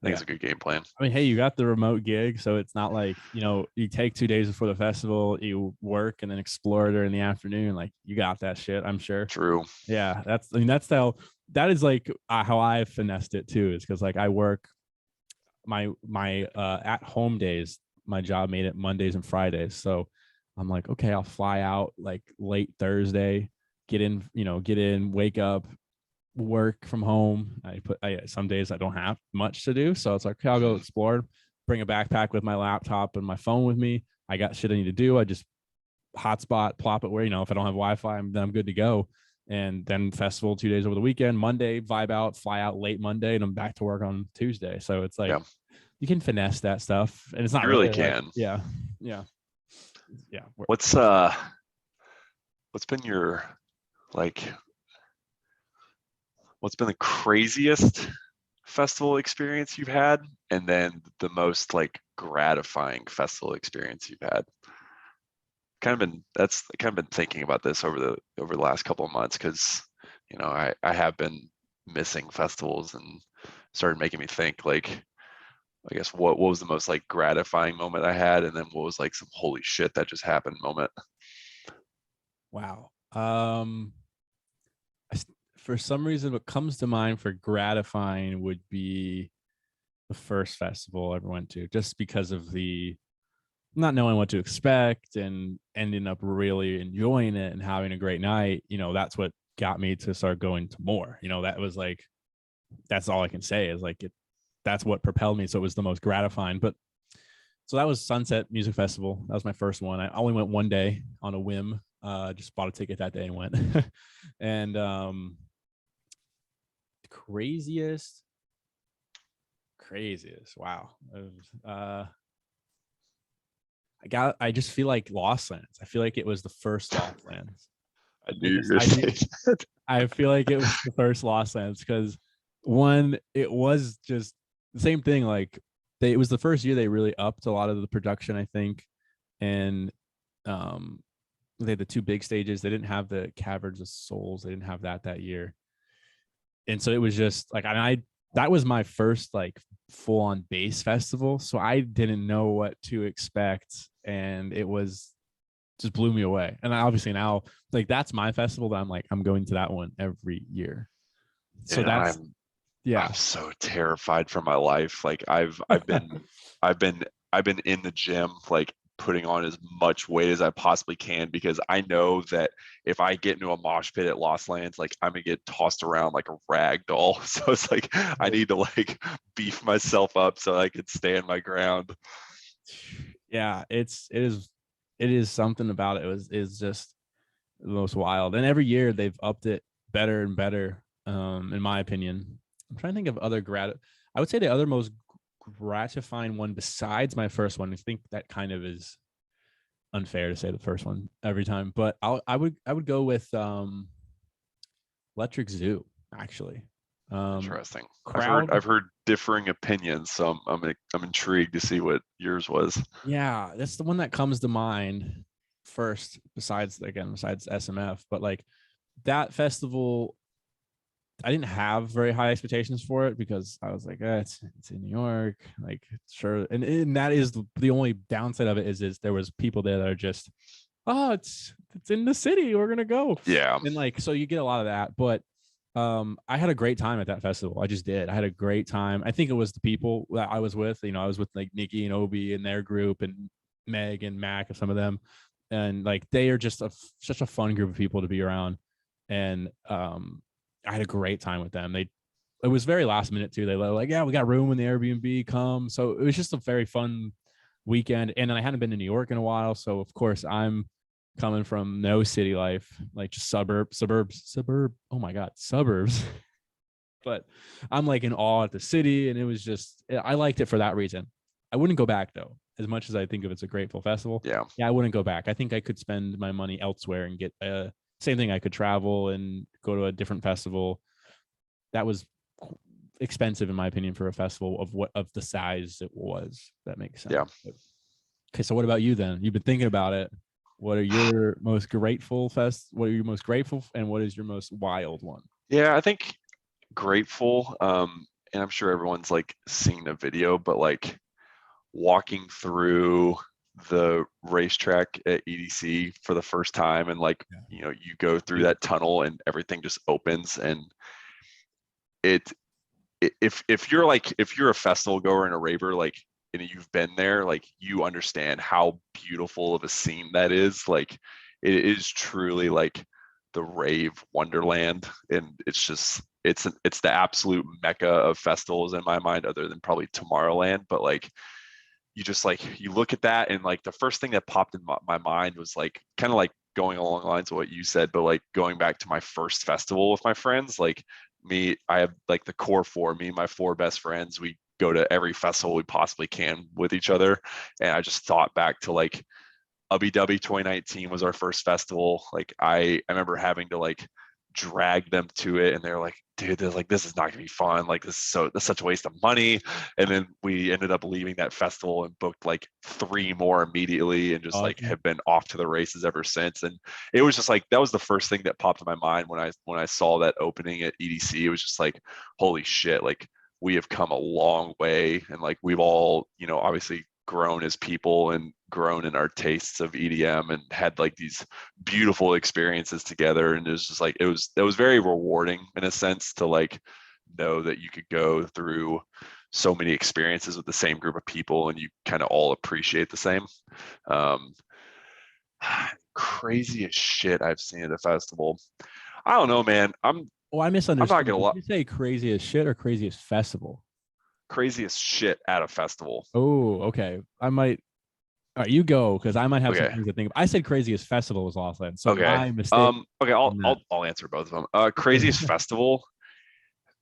it's a good game plan. Hey, you got the remote gig, so it's not like, you take 2 days before the festival, you work and then explore during the afternoon. Like you got that shit, I'm sure. True. Yeah, that is like how I finessed it too, is because like I work my at home days, my job made it Mondays and Fridays. So I'm like, okay, I'll fly out like late Thursday, get in, wake up, work from home. Some days I don't have much to do, so it's like, okay, I'll go explore, bring a backpack with my laptop and my phone with me. I got shit I need to do. I just hotspot, plop it where, if I don't have Wi-Fi, then I'm good to go. And then festival 2 days over the weekend, Monday, vibe out, fly out late Monday, and I'm back to work on Tuesday. So it's like, you can finesse that stuff, and it's not you really can. Like, What's been your what's been the craziest festival experience you've had, and then the most like gratifying festival experience you've had? That's been thinking about this over the last couple of months, because I have been missing festivals, and started making me think like, I guess what was the most like gratifying moment I had, and then what was like some holy shit that just happened moment? Wow. For some reason, what comes to mind for gratifying would be the first festival I ever went to, just because of the not knowing what to expect and ending up really enjoying it and having a great night, that's what got me to start going to more. That was like, that's all I can say is like that's what propelled me. So it was the most gratifying. But so that was Sunset Music Festival. That was my first one. I only went one day on a whim. Just bought a ticket that day and went. And craziest. Wow. I just feel like Lost Lands. I feel like it was the first Lost Lands. I knew you were going to say that. I feel like it was the first Lost Lands because one, it was just the same thing. Like it was the first year they really upped a lot of the production, I think. And they had the two big stages. They didn't have the Caverns of Souls. They didn't have that year. And so it was just like, that was my first like full on bass festival. So I didn't know what to expect. And it was just blew me away. And obviously now, like, that's my festival that I'm going to that one every year. So And that's, I'm so terrified for my life. Like I've been in the gym, like putting on as much weight as I possibly can, because I know that if I get into a mosh pit at Lost Lands, like I'm gonna get tossed around like a rag doll. So it's like I need to like beef myself up so I can stand my ground. Yeah, it is something about it is just the most wild. And every year they've upped it better and better, in my opinion. I'm trying to think of other I would say the other most gratifying one besides my first one. I think that kind of is unfair to say the first one every time, but I would go with Electric Zoo, actually. Interesting. Crowd. I've heard differing opinions, so I'm intrigued to see what yours was. Yeah, that's the one that comes to mind first, besides SMF. But like that festival, I didn't have very high expectations for it because I was like, it's in New York, like sure. And that is the only downside of it is there was people there that are just, oh, it's in the city, we're gonna go. Yeah. And like, so you get a lot of that. But I had a great time at that festival. I just did. I had a great time. I think it was the people that I was with. I was with like Nikki and Obi and their group, and Meg and Mac and some of them, and like they are just such a fun group of people to be around. And I had a great time with them. It was very last minute too. They were like, yeah, we got room in the Airbnb, come. So it was just a very fun weekend. And then I hadn't been to New York in a while, so of course I'm coming from no city life, like just suburb. Oh my God, suburbs. But I'm like in awe at the city, and it was just, I liked it for that reason. I wouldn't go back though, as much as I think of it's a grateful festival. Yeah. I wouldn't go back. I think I could spend my money elsewhere and get same thing. I could travel and go to a different festival. That was expensive in my opinion for a festival of the size it was. That makes sense. Yeah. Okay, so what about you then? You've been thinking about it. What are your most grateful What are you most grateful, and what is your most wild one? Yeah, I think grateful. And I'm sure everyone's like seen the video, but like walking through the racetrack at EDC for the first time, and like, you go through that tunnel and everything just opens, and if you're a festival goer and a raver, like, and you've been there, like you understand how beautiful of a scene that is. Like it is truly like the rave wonderland, and it's just it's the absolute mecca of festivals in my mind, other than probably Tomorrowland. But like you just like you look at that, and like the first thing that popped in my mind was like kind of like going along the lines of what you said, but like going back to my first festival with my friends. Like I have like the core four, me and my four best friends, we go to every festival we possibly can with each other. And I just thought back to like UBW 2019 was our first festival. Like I remember having to like drag them to it, and they're like, dude, this is not gonna be fun, like that's such a waste of money. And then we ended up leaving that festival and booked like 3 more immediately, and just like have been off to the races ever since. And it was just like that was the first thing that popped in my mind when I saw that opening at EDC. It was just like, holy shit, like we have come a long way, and like we've all, obviously grown as people and grown in our tastes of EDM, and had like these beautiful experiences together. And it was just like it was very rewarding in a sense to like know that you could go through so many experiences with the same group of people, and you kind of all appreciate the same. Craziest shit I've seen at a festival. I don't know, man. I I'm not misunderstood. gonna Did lie. you say craziest shit or craziest festival? Craziest shit at a festival. Oh, okay. I might. All right, you go, because I might have some Okay. things to think of. I said craziest festival was Lost, so Okay. my mistake. Okay. In that. I'll answer both of them. Craziest festival.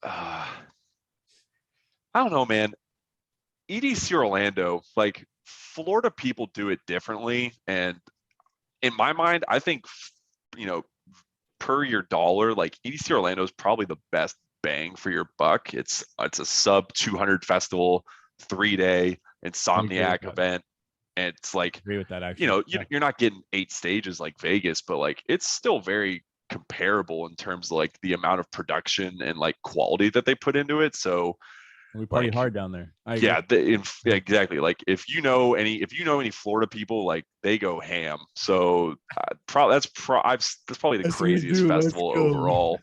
I don't know, man. EDC Orlando, like Florida people do it differently, and in my mind, I think per your dollar, like EDC Orlando is probably the best bang for your buck. It's a sub 200 festival, 3-day I agree with Insomniac that. event. And it's like, I agree with that, actually. you're not getting 8 stages like Vegas, but like it's still very comparable in terms of like the amount of production and like quality that they put into it. So We party like, hard down there. I agree. yeah, exactly. Like if you know any Florida people, like they go ham. So that's probably the Yes, we craziest do. Let's festival go. overall.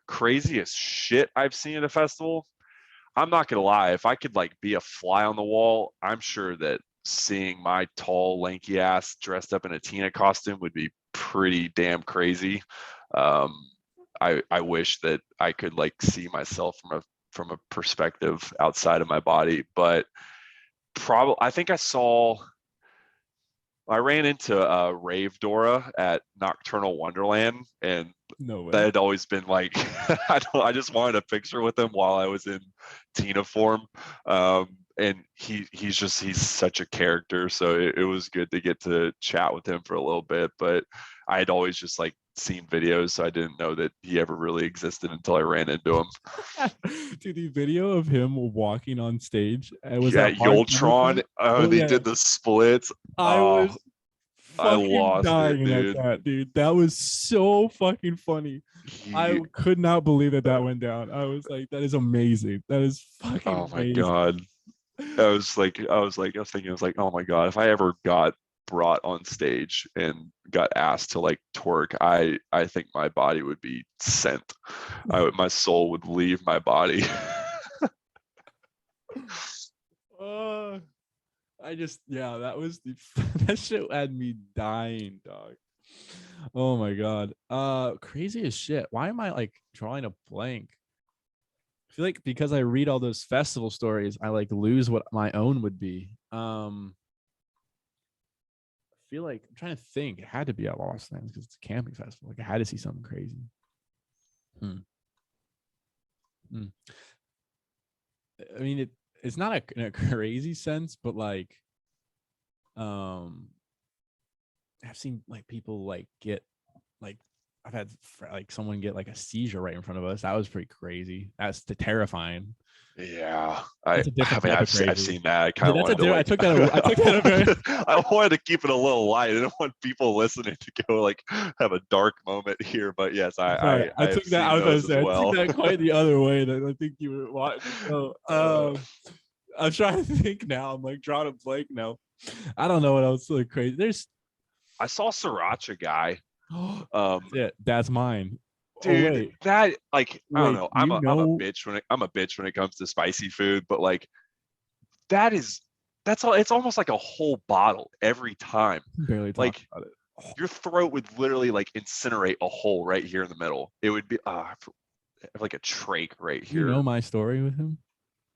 Craziest shit I've seen at a festival. I'm not gonna lie. If I could like be a fly on the wall, I'm sure that seeing my tall, lanky ass dressed up in a Tina costume would be pretty damn crazy. I wish that I could like see myself from a perspective outside of my body, but probably I ran into Rave Dora at Nocturnal Wonderland, and No way. that had always been like I just wanted a picture with him while I was in Tina form. And he's such a character, so it was good to get to chat with him for a little bit. But I had always just like seen videos, so I didn't know that he ever really existed until I ran into him. Dude, the video of him walking on stage, it was Yeah, that hard Yoltron. Oh They yeah, did the splits. I Oh, was I fucking lost it, dying in that dude. chat, dude. That was so fucking funny. I He, could not believe that went down. I was like, that is amazing. That is fucking oh my amazing. god. I was thinking, oh my god, if I ever got brought on stage and got asked to like twerk, I think my body would be sent. My soul would leave my body. That was that shit had me dying, dog. Oh my god. Crazy as shit. Why am I like drawing a blank? I feel like because I read all those festival stories, I like lose what my own would be. I feel like I'm trying to think. It had to be at Lost Lands because it's a camping festival. Like I had to see something crazy. I mean, it's not in a crazy sense, but like, I've seen like people like get like I've had like someone get like a seizure right in front of us. That was pretty crazy. That's terrifying. Yeah, That's a different type of crazy. I've seen that. I kind of wanted to like. I took that a very. I wanted to keep it a little light. I didn't want people listening to go like have a dark moment here. But yes, I took have seen that. those as well. I took that quite the other way. That I think you were wanting to go. I'm trying to think now. I'm like drawing a blank now. I don't know what else like crazy. I saw Sriracha guy. That's mine. Dude, that like I don't know. I'm a bitch when it comes to spicy food, but like that's all. It's almost like a whole bottle every time. Barely like about it. Your throat would literally like incinerate a hole right here in the middle. It would be like a trach right here. You know my story with him?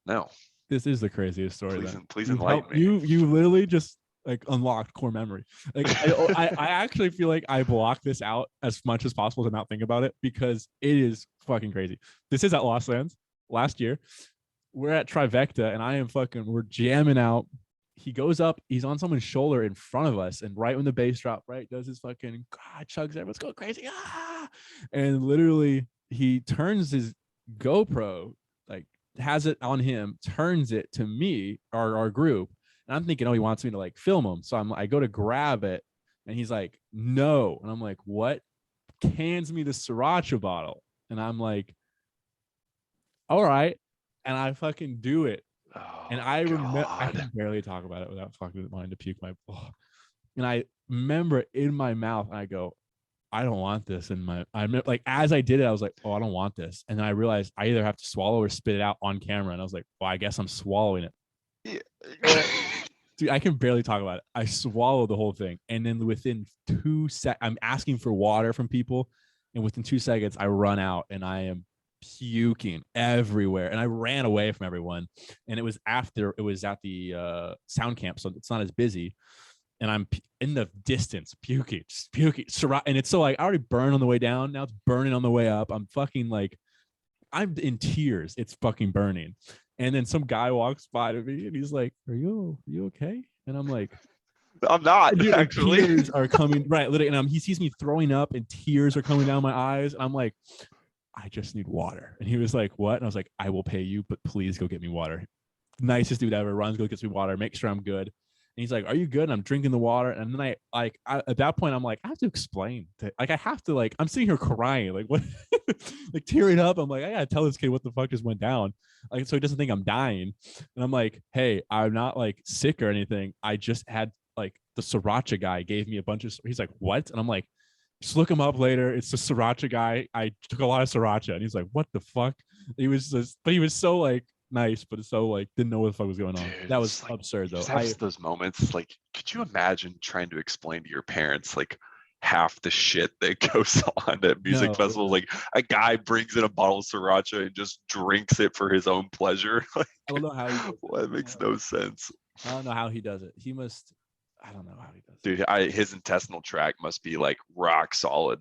No. This is the craziest story. Please enlighten me. You literally just like unlocked core memory. Like I actually feel like I block this out as much as possible to not think about it because it is fucking crazy. This is at Lost Lands last year. We're at Trivecta and we're jamming out. He goes up, he's on someone's shoulder in front of us, and right when the bass drop, right, does his fucking chugs, everyone's going crazy. And literally he turns his GoPro, like has it on him, turns it to me, our group. And I'm thinking, oh, he wants me to like film him. So I go to grab it and he's like, no. And I'm like, what? Cans me the Sriracha bottle. And I'm like, all right. And I fucking do it. And I remember, I can barely talk about it without fucking wanting to puke my. And I remember in my mouth, and I go, I don't want this in my. I'm like, as I did it, I was like, oh, I don't want this, and then I realized I either have to swallow or spit it out on camera, and I was like, well, I guess I'm swallowing it. Yeah. Dude, I can barely talk about it. I swallowed the whole thing, and then within 2 seconds, I'm asking for water from people, and within 2 seconds, I run out, and I am puking everywhere, and I ran away from everyone. And it was at the sound camp, so it's not as busy, and I'm in the distance puking, just puking, and it's so like I already burned on the way down. Now it's burning on the way up. I'm fucking like, I'm in tears. It's fucking burning. And then some guy walks by to me and he's like, Are you okay? And I'm like, I'm not dude, actually. tears are coming, right? Literally, and he sees me throwing up and tears are coming down my eyes. And I'm like, I just need water. And he was like, What? And I was like, I will pay you, but please go get me water. Nicest dude ever. Runs, go gets me water, make sure I'm good. And he's like, Are you good? And I'm drinking the water. And then I at that point, I'm like, I have to explain. I have to, like, I'm sitting here crying, like, what? Like, tearing up. I'm like, I gotta tell this kid what the fuck just went down. Like, so he doesn't think I'm dying. And I'm like, hey, I'm not like sick or anything. I just had, like, the sriracha guy gave me a bunch of, he's like, what? And I'm like, just look him up later. It's the sriracha guy. I took a lot of sriracha. And he's like, what the fuck? He was just, but he was so like nice, but so like didn't know what the fuck was going on. Dude, That was like, absurd though. Just have those moments. Like, could you imagine trying to explain to your parents like half the shit that goes on at music festivals? Like, a guy brings in a bottle of sriracha and just drinks it for his own pleasure. Like, I don't know how he does it. Well, that makes no sense. I don't know how he does it. He must. I don't know how he does it. Dude, his intestinal tract must be like rock solid.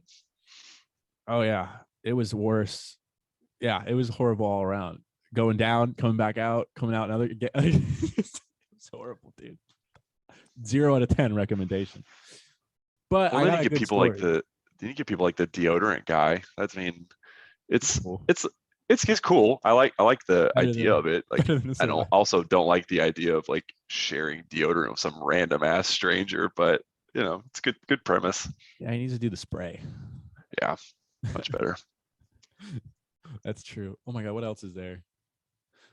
Oh yeah, it was worse. Yeah, it was horrible all around. Going down, coming back out, coming out another. It's horrible, dude. 0 out of 10 recommendation. But well, I then got you get people like the deodorant guy. That's, I mean, it's cool. it's cool. I like the idea of it. Like, I don't like the idea of like sharing deodorant with some random ass stranger, but you know, it's good premise. Yeah, he needs to do the spray. Yeah, much better. That's true. Oh my god, what else is there?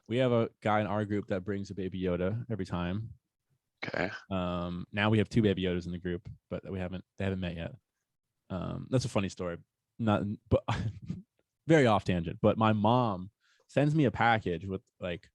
We have a guy in our group that brings a baby Yoda every time. Okay. Now we have 2 baby Yodas in the group, but they haven't met yet. That's a funny story. Not, but very off tangent. But my mom sends me a package with like,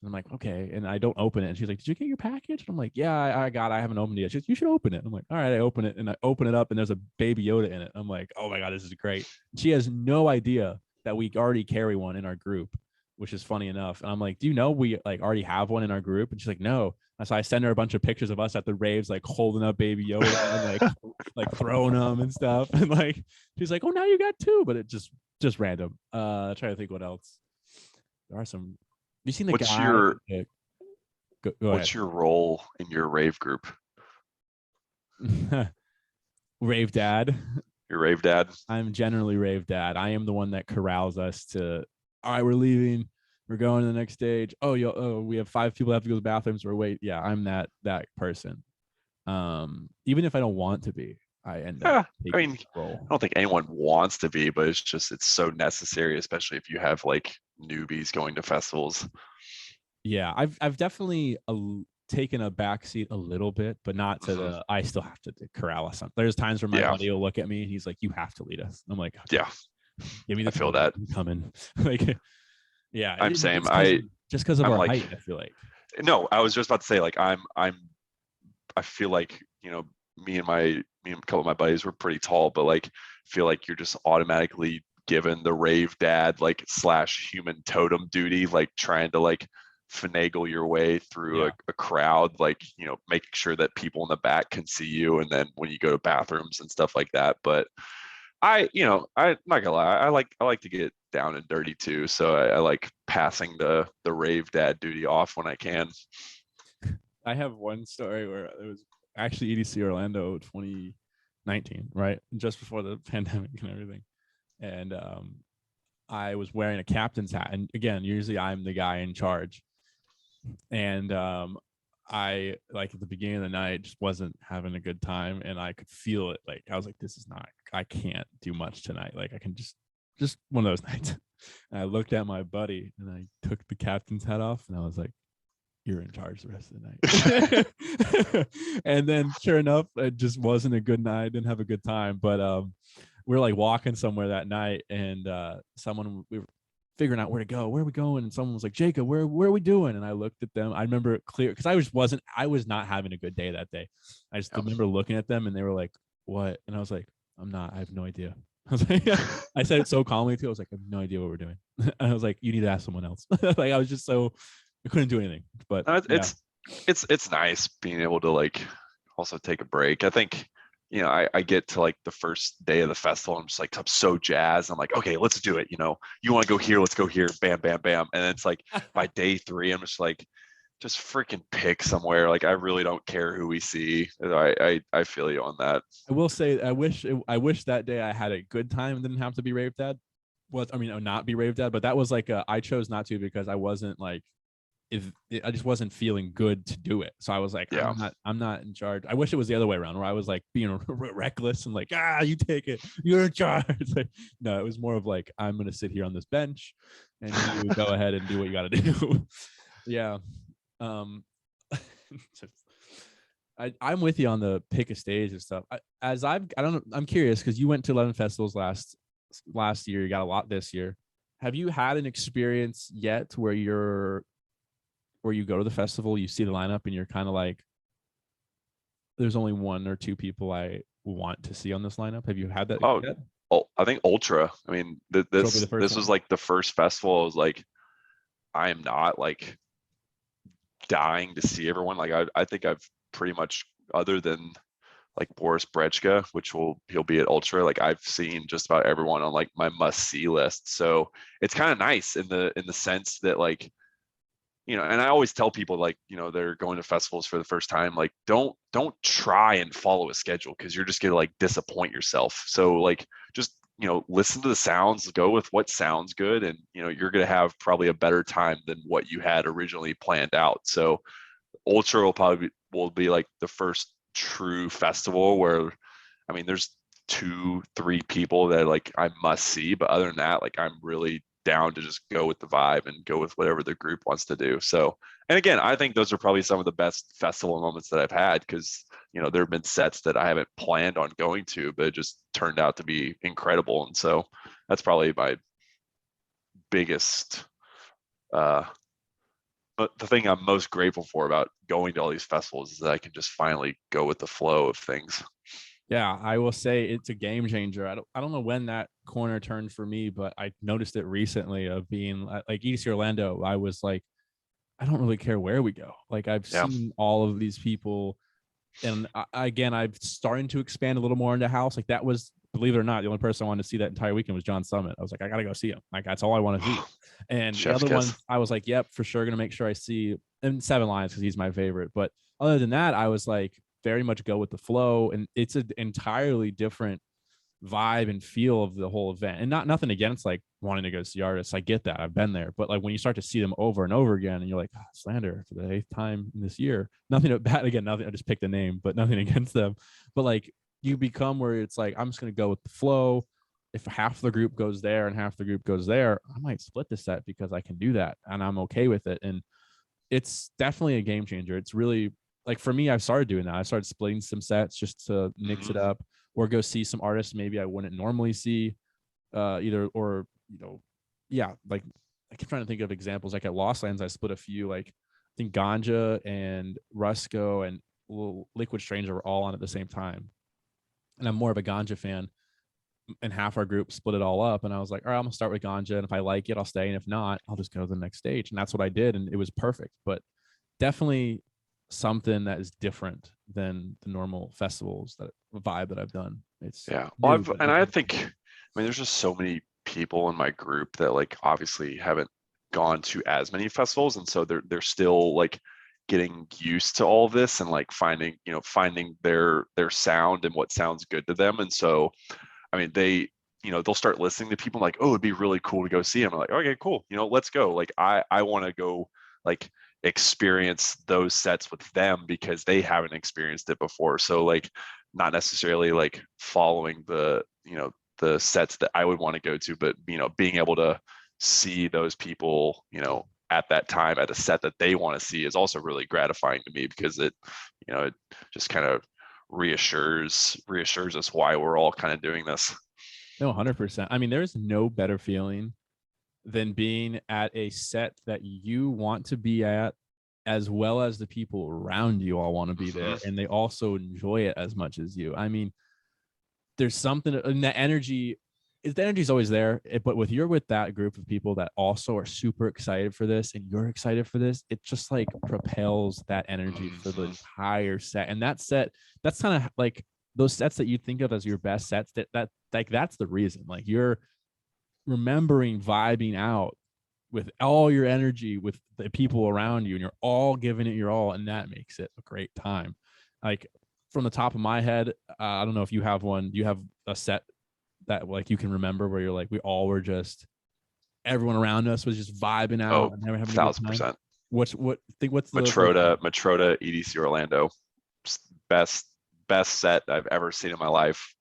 I'm like, okay, and I don't open it. And she's like, Did you get your package? And I'm like, Yeah, I got it. I haven't opened it yet. She's like, You should open it. I'm like, All right, I open it, and I open it up, and there's a baby Yoda in it. I'm like, Oh my god, this is great. She has no idea that we already carry one in our group, which is funny enough. And I'm like, Do you know we like already have one in our group? And she's like, No. And so I send her a bunch of pictures of us at the raves, like holding up baby Yoda and like throwing them and stuff. And like, she's like, Oh, now you got 2, but it just random. Trying to think what else. There are some. You seen the What's guy? your go What's your role in your rave group? Rave dad. Your rave dad? I'm generally rave dad. I am the one that corrals us to, all right, we're leaving. We're going to the next stage. Oh, we have 5 people that have to go to the bathrooms. We're wait. Yeah, I'm that person. Even if I don't want to be, I end up taking the role. I don't think anyone wants to be, but it's so necessary, especially if you have like newbies going to festivals. Yeah, I've definitely taken a backseat a little bit, but not to the. I still have to corral us. There's times where my buddy will look at me and he's like, "You have to lead us." I'm like, okay, "Yeah, give me the." I feel that. I'm coming. Like, yeah, I'm saying just because of our height. I feel like. No, I was just about to say like I feel like, you know, me and a couple of my buddies were pretty tall, but like feel like you're just automatically given the rave dad like / human totem duty, like trying to like finagle your way through a crowd, like, you know, making sure that people in the back can see you, and then when you go to bathrooms and stuff like that. But I'm not gonna lie, I like to get down and dirty too, so I like passing the rave dad duty off when I can. I have one story where it was actually EDC Orlando 2019, right, just before the pandemic and everything, and I was wearing a captain's hat, and again, usually I'm the guy in charge. And I, like, at the beginning of the night, just wasn't having a good time, and I could feel it. Like, I was like, I can't do much tonight. Like, I can just one of those nights. And I looked at my buddy and I took the captain's hat off, and I was like, you're in charge the rest of the night. And then sure enough, it just wasn't a good night. Didn't have a good time. But we were like walking somewhere that night, and we were figuring out where to go. Where are we going? And someone was like, Jacob, where are we doing? And I looked at them. I remember it clear because I was not having a good day that day. I just remember looking at them, and they were like, what? And I was like, I'm not. I have no idea. I was like, I said it so calmly too. I was like, I have no idea what we're doing. And I was like, you need to ask someone else. Like I was just so I couldn't do anything. But it's nice being able to like also take a break. I think, you know, I get to like the first day of the festival. I'm just like, I'm so jazzed. I'm like, okay, let's do it. You know, you want to go here, let's go here. Bam, bam, bam. And it's like by day 3, I'm just like, just freaking pick somewhere. Like I really don't care who we see. I feel you on that. I will say I wish that day I had a good time and didn't have to be Rave Dad. Not be Rave Dad, but that was like I chose not to because I wasn't like I just wasn't feeling good to do it. So I was like, yeah. I'm not in charge. I wish it was the other way around where I was like being reckless and like, you take it, you're in charge. Like, no, it was more of like, I'm going to sit here on this bench and you go ahead and do what you got to do. Yeah. I'm with you on the pick a stage and stuff. I don't know. I'm curious because you went to 11 festivals last year. You got a lot this year. Have you had an experience yet where you go to the festival, you see the lineup, and you're kind of like, there's only 1 or 2 people I want to see on this lineup? Have you had that yet? Oh, I think Ultra. I mean, this was like the first festival. I was like, I am not like dying to see everyone. Like I think I've pretty much, other than like Boris Brejcha, he'll be at Ultra, like I've seen just about everyone on like my must see list. So it's kind of nice in the sense that like, you know, and I always tell people like, you know, they're going to festivals for the first time, like don't try and follow a schedule because you're just gonna like disappoint yourself. So like just, you know, listen to the sounds, go with what sounds good, and you know, you're gonna have probably a better time than what you had originally planned out. So Ultra will be like the first true festival where, I mean, there's 2-3 people that like I must see, but other than that, like I'm really down to just go with the vibe and go with whatever the group wants to do. So, and again, I think those are probably some of the best festival moments that I've had because, you know, there have been sets that I haven't planned on going to, but it just turned out to be incredible. And so that's probably my biggest, but the thing I'm most grateful for about going to all these festivals is that I can just finally go with the flow of things. Yeah, I will say it's a game changer. I don't know when that corner turned for me, but I noticed it recently of being like EDC Orlando. I was like, I don't really care where we go. Like I've seen all of these people, and again, I've starting to expand a little more into house. Like that was, believe it or not, the only person I wanted to see that entire weekend was John Summit. I was like, I gotta go see him. Like that's all I want to see. And Chef's the other kiss. ones, I was like, yep, for sure, gonna make sure I see. And Seven Lions because he's my favorite. But other than that, I was like, very much go with the flow, and it's an entirely different vibe and feel of the whole event. And nothing against like wanting to go see artists. I get that. I've been there. But like when you start to see them over and over again and you're like, Slander for the 8th time this year. Nothing bad again, nothing. I just picked a name, but nothing against them. But like you become where it's like, I'm just gonna go with the flow. If half the group goes there and half the group goes there, I might split the set because I can do that and I'm okay with it. And it's definitely a game changer. It's really like for me, I've started doing that. I started splitting some sets just to mix it up or go see some artists maybe I wouldn't normally see either, or, you know, yeah, like I keep trying to think of examples. Like at Lost Lands, I split a few, like I think Ganja and Rusco and Liquid Stranger were all on at the same time. And I'm more of a Ganja fan, and half our group split it all up. And I was like, all right, I'm gonna start with Ganja. And if I like it, I'll stay. And if not, I'll just go to the next stage. And that's what I did. And it was perfect. But definitely something that is different than the normal festivals, that vibe that I've done. It's well, I think, I mean, there's just so many people in my group that like obviously haven't gone to as many festivals, and so they're still like getting used to all this and like finding their sound and what sounds good to them. And so I mean, they'll start listening to people like, oh, it'd be really cool to go see them. I'm like, okay, cool, let's go. Like I want to go like experience those sets with them because they haven't experienced it before. So like not necessarily like following the sets that I would want to go to, but being able to see those people at that time at a set that they want to see is also really gratifying to me, because it just kind of reassures us why we're all kind of doing this. No, 100%. I mean, there's no better feeling than being at a set that you want to be at, as well as the people around you all want to be there, and they also enjoy it as much as you. I mean, there's something, and the energy is always there, but with that group of people that also are super excited for this, and you're excited for this, it just like propels that energy for the entire set. And that set, that's kind of like those sets that you think of as your best sets, that like that's the reason, like you're remembering vibing out with all your energy with the people around you, and you're all giving it your all, and that makes it a great time. Like, from the top of my head, I don't know if you have one. You have a set that like you can remember where you're like, we all were just, everyone around us was just vibing out and having a good time. 1,000%. What's the Matroda EDC Orlando, best set I've ever seen in my life.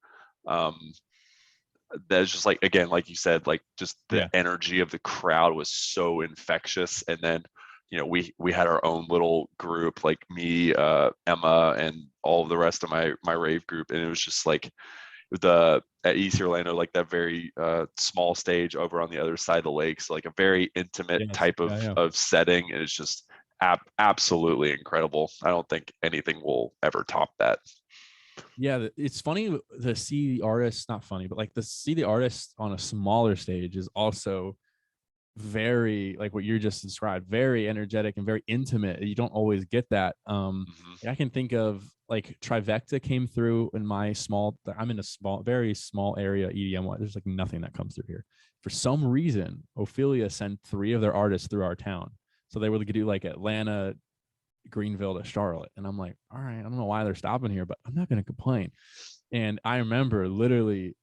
That's just like, again, like you said, like just the energy of the crowd was so infectious. And then, we had our own little group, like me, Emma, and all of the rest of my rave group. And it was just like at EDC Orlando, like that very small stage over on the other side of the lake. So like a very intimate type of setting. And it's just absolutely incredible. I don't think anything will ever top that. Yeah, it's funny to see the artists, not funny, but like to see the artists on a smaller stage is also very, like what you just described, very energetic and very intimate. You don't always get that. I can think of like Trivecta came through in my I'm in a very small area EDM. There's like nothing that comes through here. For some reason, Ophelia sent 3 of their artists through our town. So they were going to do like Atlanta, Greenville to Charlotte. And I'm like, all right, I don't know why they're stopping here, but I'm not going to complain. And I remember literally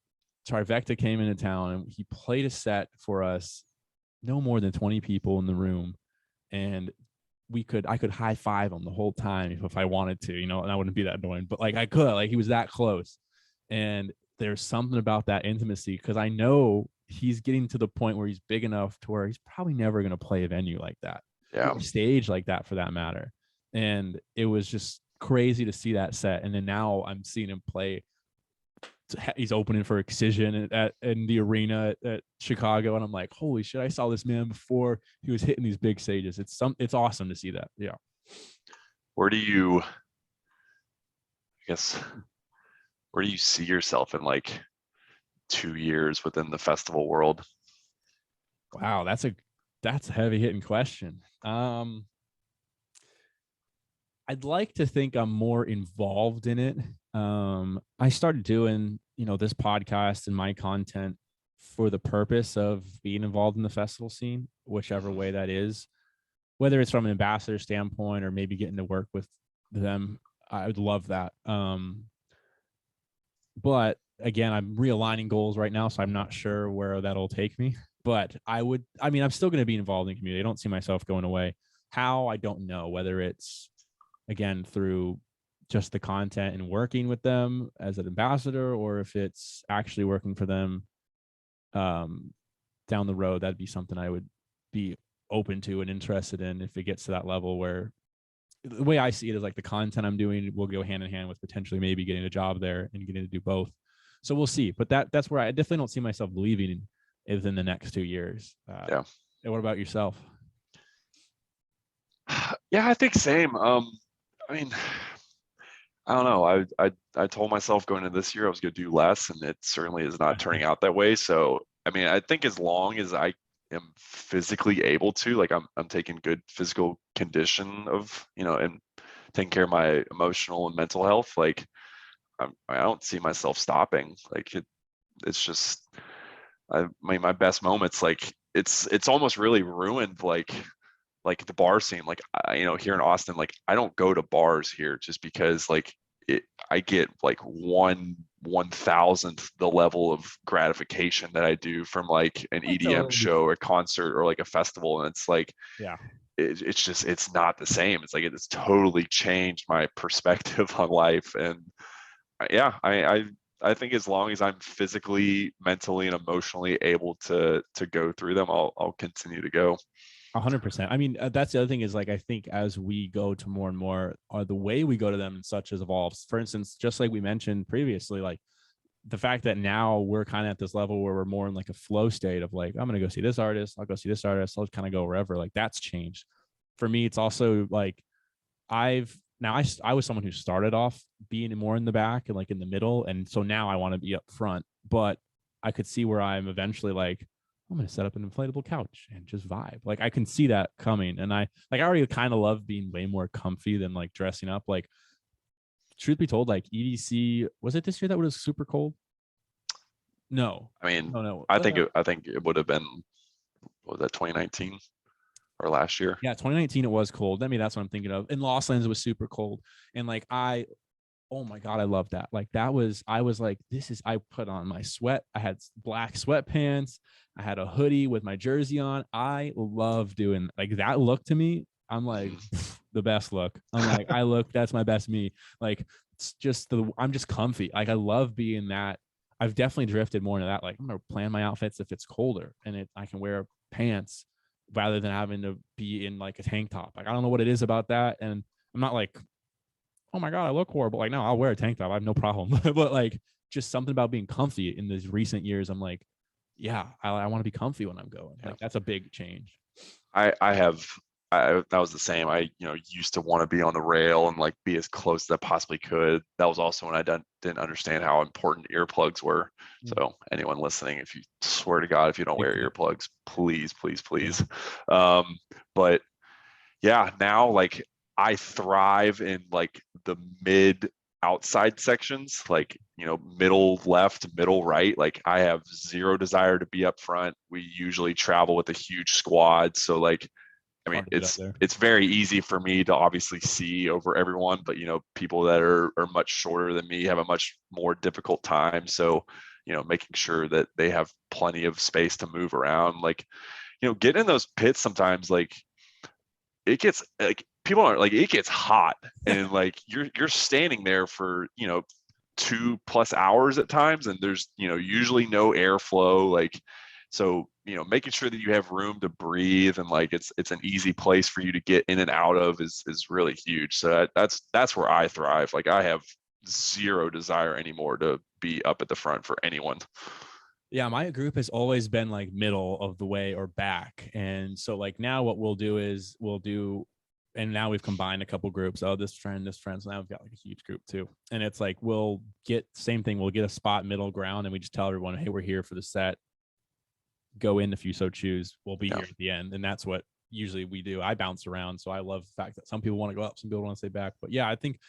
Trivecta came into town and he played a set for us, no more than 20 people in the room. And I could high five him the whole time if I wanted to, and I wouldn't be that annoying, but like I could, like he was that close. And there's something about that intimacy, because I know he's getting to the point where he's big enough to where he's probably never going to play a venue like that, or a stage like that for that matter. And it was just crazy to see that set. And then now I'm seeing him play. He's opening for Excision in the arena at Chicago, and I'm like, holy shit! I saw this man before he was hitting these big stages. It's awesome to see that. Yeah. Where do you see yourself in like 2 years within the festival world? Wow, that's a heavy hitting question. I'd like to think I'm more involved in it. I started doing, this podcast and my content for the purpose of being involved in the festival scene, whichever way that is, whether it's from an ambassador standpoint or maybe getting to work with them. I would love that. But again, I'm realigning goals right now, so I'm not sure where that'll take me. But I'm still going to be involved in the community. I don't see myself going away. How, I don't know, whether it's, again, through just the content and working with them as an ambassador, or if it's actually working for them down the road. That'd be something I would be open to and interested in if it gets to that level, where the way I see it is like the content I'm doing will go hand in hand with potentially maybe getting a job there and getting to do both. So we'll see. But that's where I definitely don't see myself leaving within the next 2 years. And what about yourself? Yeah, I think same. I don't know. I told myself going into this year I was going to do less, and it certainly is not turning out that way. So, I think as long as I am physically able to, like I'm taking good physical condition of, and taking care of my emotional and mental health, like I don't see myself stopping. Like it's just, my best moments, like it's almost really ruined, like the bar scene. Like here in Austin, like I don't go to bars here just because like I get like 1/1000th the level of gratification that I do from like an EDM show or a concert or like a festival. And it's like, it's just, it's not the same. It's like, it's totally changed my perspective on life. And I think as long as I'm physically, mentally, and emotionally able to go through them, I'll continue to go. 100%. I mean, that's the other thing is like, I think as we go to more and more, the way we go to them and such as evolves. For instance, just like we mentioned previously, like the fact that now we're kind of at this level where we're more in like a flow state of like, I'm going to go see this artist. I'll go see this artist. I'll kind of go wherever. Like that's changed. For me, it's also like I was someone who started off being more in the back and like in the middle. And so now I want to be up front, but I could see where I'm eventually like, I'm going to set up an inflatable couch and just vibe. Like I can see that coming. And I already kind of love being way more comfy than like dressing up. Like truth be told, like EDC, was it this year that was super cold? No, I mean, no. I think it would have been, what was that, 2019 or last year? Yeah, 2019 it was cold. I mean, that's what I'm thinking of. In Lost Lands it was super cold, and like oh my god, I love that. Like I was like, I put on my sweat. I had black sweatpants. I had a hoodie with my jersey on. I love doing like that look to me. I'm like the best look. I'm like, that's my best me. Like it's just I'm just comfy. Like I love being that. I've definitely drifted more into that. Like I'm gonna plan my outfits if it's colder and I can wear pants rather than having to be in like a tank top. Like I don't know what it is about that. And I'm not like, oh my god, I look horrible. Like no, I'll wear a tank top. I have no problem. But like just something about being comfy in these recent years. I'm like, yeah, I want to be comfy when I'm going. Like that's a big change. That was the same. I, used to want to be on the rail and like be as close as I possibly could. That was also when I didn't understand how important earplugs were. So anyone listening, if you swear to God, if you don't wear earplugs, please, please, please. But yeah, now like I thrive in like the mid outside sections, like, middle left, middle right. Like I have zero desire to be up front. We usually travel with a huge squad. So like, I mean, it's very easy for me to obviously see over everyone, but people that are much shorter than me have a much more difficult time. So, making sure that they have plenty of space to move around. Like, getting in those pits sometimes, like it gets like people aren't like it gets hot and like you're standing there for 2+ hours at times, and there's usually no airflow. Like so, making sure that you have room to breathe and like it's an easy place for you to get in and out of is really huge. So that's where I thrive. Like I have zero desire anymore to be up at the front for anyone. Yeah, my group has always been like middle of the way or back. And so like now what we'll do is and now we've combined a couple groups. Oh, this friend. So now we've got like a huge group too. And it's like, we'll get a spot middle ground and we just tell everyone, hey, we're here for the set. Go in if you so choose. We'll be here at the end. And that's what usually we do. I bounce around. So I love the fact that some people want to go up, some people want to stay back. But yeah, I think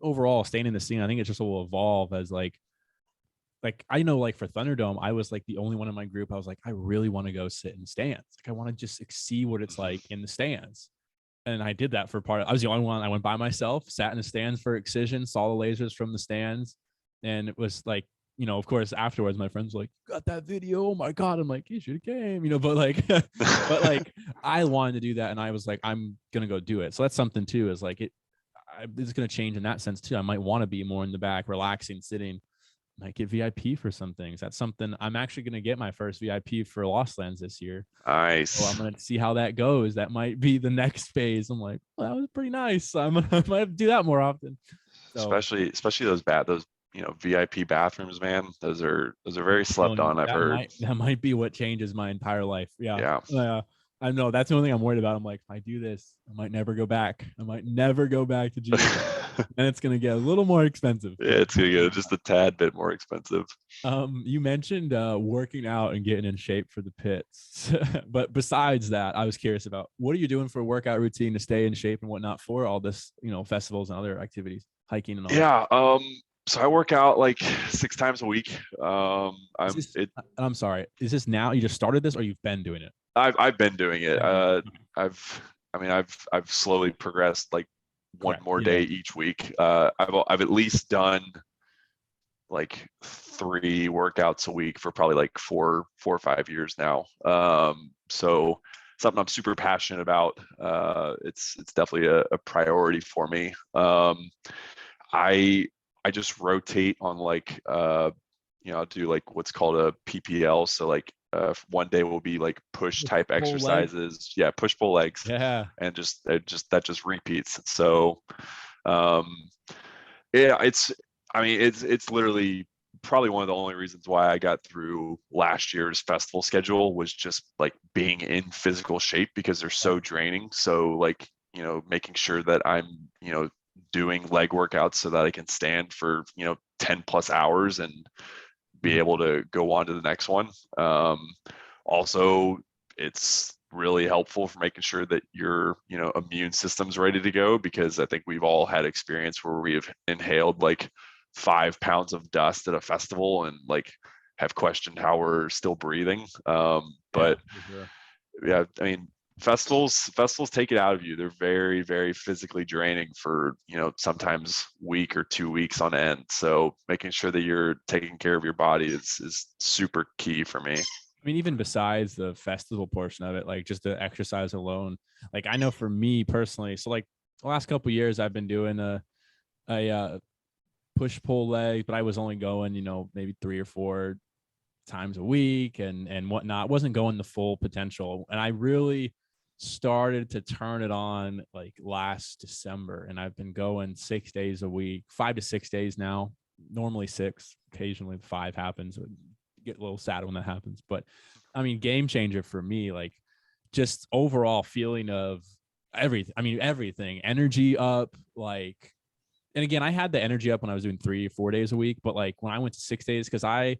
overall staying in the scene, I think it just will evolve as like I know like for Thunderdome, I was like the only one in my group. I was like, I really want to go sit in stands. Like I want to just see what it's like in the stands. And I did that for I was the only one. I went by myself, sat in the stands for Excision, saw the lasers from the stands. And it was like, of course, afterwards, my friends were like, got that video. Oh my God. I'm like, you should have came, but like, I wanted to do that. And I was like, I'm going to go do it. So that's something too, is like, it's going to change in that sense too. I might want to be more in the back, relaxing, sitting. Might get VIP for some things. That's something I'm actually going to get my first VIP for Lost Lands this year. Nice. So I'm going to see how that goes. That might be the next phase. I'm like, well, that was pretty nice. I might do that more often. So, especially those VIP bathrooms, man. Those are very slept on. I've heard that might be what changes my entire life. Yeah. I know that's the only thing I'm worried about. I'm like, if I do this, I might never go back. I might never go back to gym. And it's gonna get a little more expensive. Yeah, it's gonna get just a tad bit more expensive. You mentioned working out and getting in shape for the pits, but besides that, I was curious about what are you doing for a workout routine to stay in shape and whatnot for all this, festivals and other activities, hiking and all. Yeah. So I work out like 6 times a week. I'm sorry. Is this now you just started this or you've been doing it? I've been doing it. I've slowly progressed like one more day each week. I've at least done like 3 workouts a week for probably like 4 or 5 years now. So something I'm super passionate about. It's definitely a priority for me. I just rotate on like I'll do like what's called a PPL, so like one day will be like push type Pull leg. exercises. Yeah, push pull legs, Yeah. and that just repeats. So um, yeah, it's literally probably one of the only reasons why I got through last year's festival schedule was just like being in physical shape, because they're so draining. So like, making sure that I'm, doing leg workouts so that I can stand for, 10 plus hours and be able to go on to the next one. Also, it's really helpful for making sure that your immune system's ready to go, because I think we've all had experience where we've inhaled like 5 pounds of dust at a festival and like have questioned how we're still breathing. But For sure. yeah, I mean, festivals take it out of you. They're very, very physically draining for, sometimes week or 2 weeks on end. So making sure that you're taking care of your body is super key for me. I mean, even besides the festival portion of it, like just the exercise alone, like I know for me personally, so like the last couple of years I've been doing a push pull leg, but I was only going, maybe 3 or 4 times a week and whatnot. Wasn't going the full potential. And I really started to turn it on like last December. And I've been going 6 days a week, 5 to 6 days now, normally 6, occasionally 5 happens. Get a little sad when that happens. But I mean, game changer for me, like just overall feeling of everything. I mean, everything, energy up, like, and again, I had the energy up when I was doing 3 or 4 days a week, but like when I went to 6 days, because I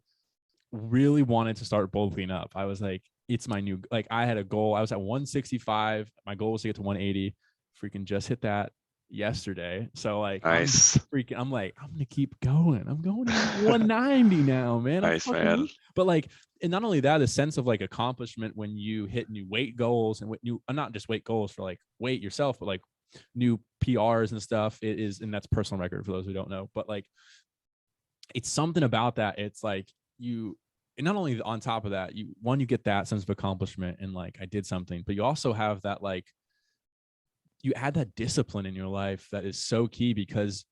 really wanted to start bulking up. I was like, it's my new, like I had a goal. I was at 165. My goal was to get to 180. Freaking just hit that yesterday. So like, Nice. I'm like, I'm gonna keep going. I'm going to 190 now, man. Nice, man. But like, and not only that, a sense of like accomplishment when you hit new weight goals and new, not just weight goals for like weight yourself, but like new PRs and stuff. It is, and that's personal record for those who don't know. But like, it's something about that. It's like you, and not only on top of that, you get that sense of accomplishment and like I did something, but you also have that like you add that discipline in your life that is so key, because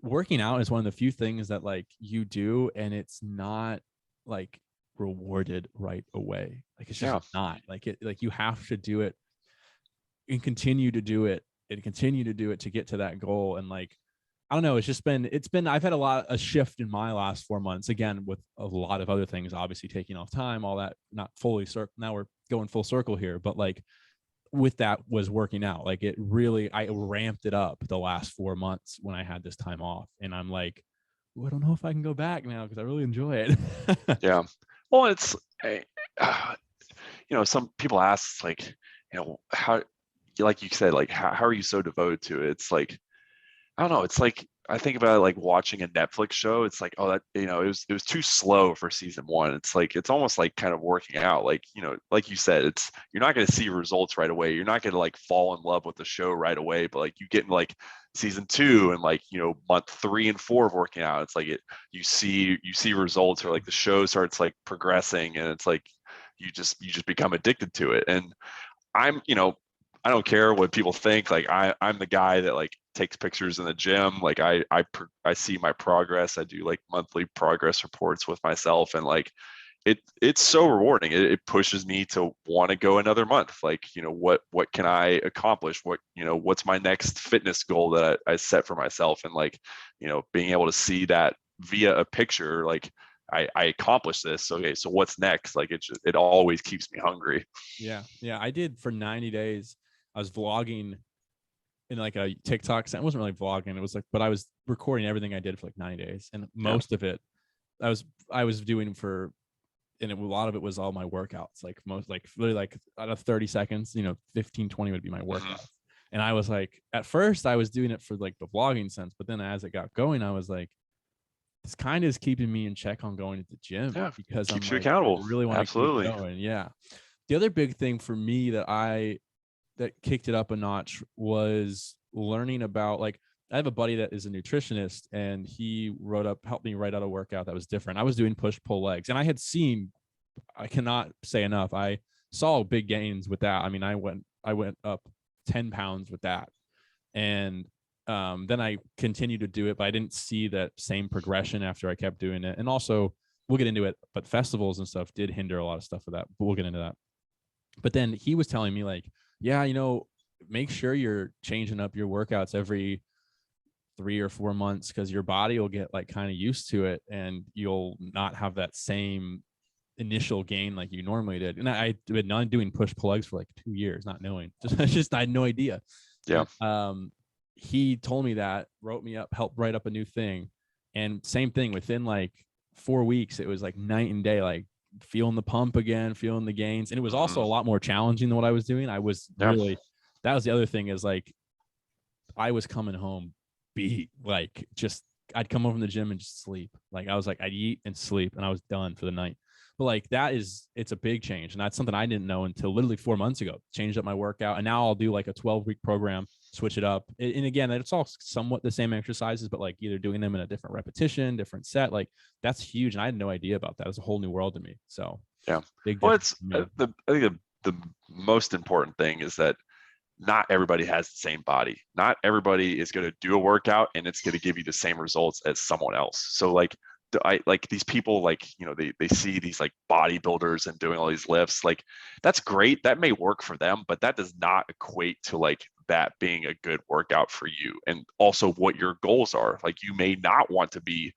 working out is one of the few things that like you do and it's not like rewarded right away. Like it's just not like it, like you have to do it and continue to do it and continue to do it to get to that goal. And like, I don't know, it's been, I've had a shift in my last 4 months, again, with a lot of other things, obviously taking off time, all that, not fully circle. Now we're going full circle here, but like with that was working out. Like it really, I ramped it up the last 4 months when I had this time off. And I'm like, well, I don't know if I can go back now because I really enjoy it. Yeah. Well, it's, some people ask like, how, like you said, like, how are you so devoted to it? It's like, I don't know. It's like, I think about it like watching a Netflix show. It's like, oh, that, it was too slow for season 1. It's like, it's almost like kind of working out. Like, like you said, you're not going to see results right away. You're not going to like fall in love with the show right away, but like you get in like season 2 and like, month 3 and 4 of working out. It's like you see results, or like the show starts like progressing, and it's like, you just become addicted to it. And I'm, I don't care what people think. Like I'm the guy that like takes pictures in the gym. Like I see my progress. I do like monthly progress reports with myself, and like it's so rewarding. It pushes me to want to go another month. Like, what can I accomplish? What's my next fitness goal that I set for myself? And like, being able to see that via a picture, like I accomplished this. Okay, so what's next? Like it always keeps me hungry. Yeah. I did for 90 days. I was vlogging in like a TikTok. It wasn't really vlogging. It was like, but I was recording everything I did for like 90 days. And most of it I was doing for, and a lot of it was all my workouts. Like most, like really like out of 30 seconds, 15, 20 would be my workouts. And I was like, at first I was doing it for like the vlogging sense, but then as it got going, I was like, this kind of is keeping me in check on going to the gym, because keeps I'm you like, accountable. I really want to keep going. Yeah. The other big thing for me that kicked it up a notch was learning about, like, I have a buddy that is a nutritionist, and he helped me write out a workout that was different. I was doing push pull legs, and I cannot say enough, I saw big gains with that. I mean, I went up 10 pounds with that. And then I continued to do it, but I didn't see that same progression after I kept doing it. And also we'll get into it, but festivals and stuff did hinder a lot of stuff with that, but we'll get into that. But then he was telling me like, yeah, make sure you're changing up your workouts every 3 or 4 months, because your body will get like kind of used to it and you'll not have that same initial gain like you normally did. And I've been not doing push pull legs for like 2 years, not knowing, just I had no idea. Yeah. He told me that, wrote me up, helped write up a new thing. And same thing, within like 4 weeks, it was like night and day, like feeling the pump again, feeling the gains. And it was also a lot more challenging than what I was doing. I was really, that was the other thing, is like, I was coming home beat, like just, I'd come home from the gym and just sleep. Like I was like, I'd eat and sleep and I was done for the night. But like it's a big change. And that's something I didn't know until literally 4 months ago. Changed up my workout. And now I'll do like a 12-week program, switch it up. And again, it's all somewhat the same exercises, but like either doing them in a different repetition, different set. Like that's huge. And I had no idea about that. It was a whole new world to me. So yeah. big Well, difference I think the most important thing is that not everybody has the same body. Not everybody is going to do a workout and it's going to give you the same results as someone else. So like, I like these people, like, they see these like bodybuilders and doing all these lifts, like that's great. That may work for them, but that does not equate to like that being a good workout for you. And also what your goals are. Like you may not want to be,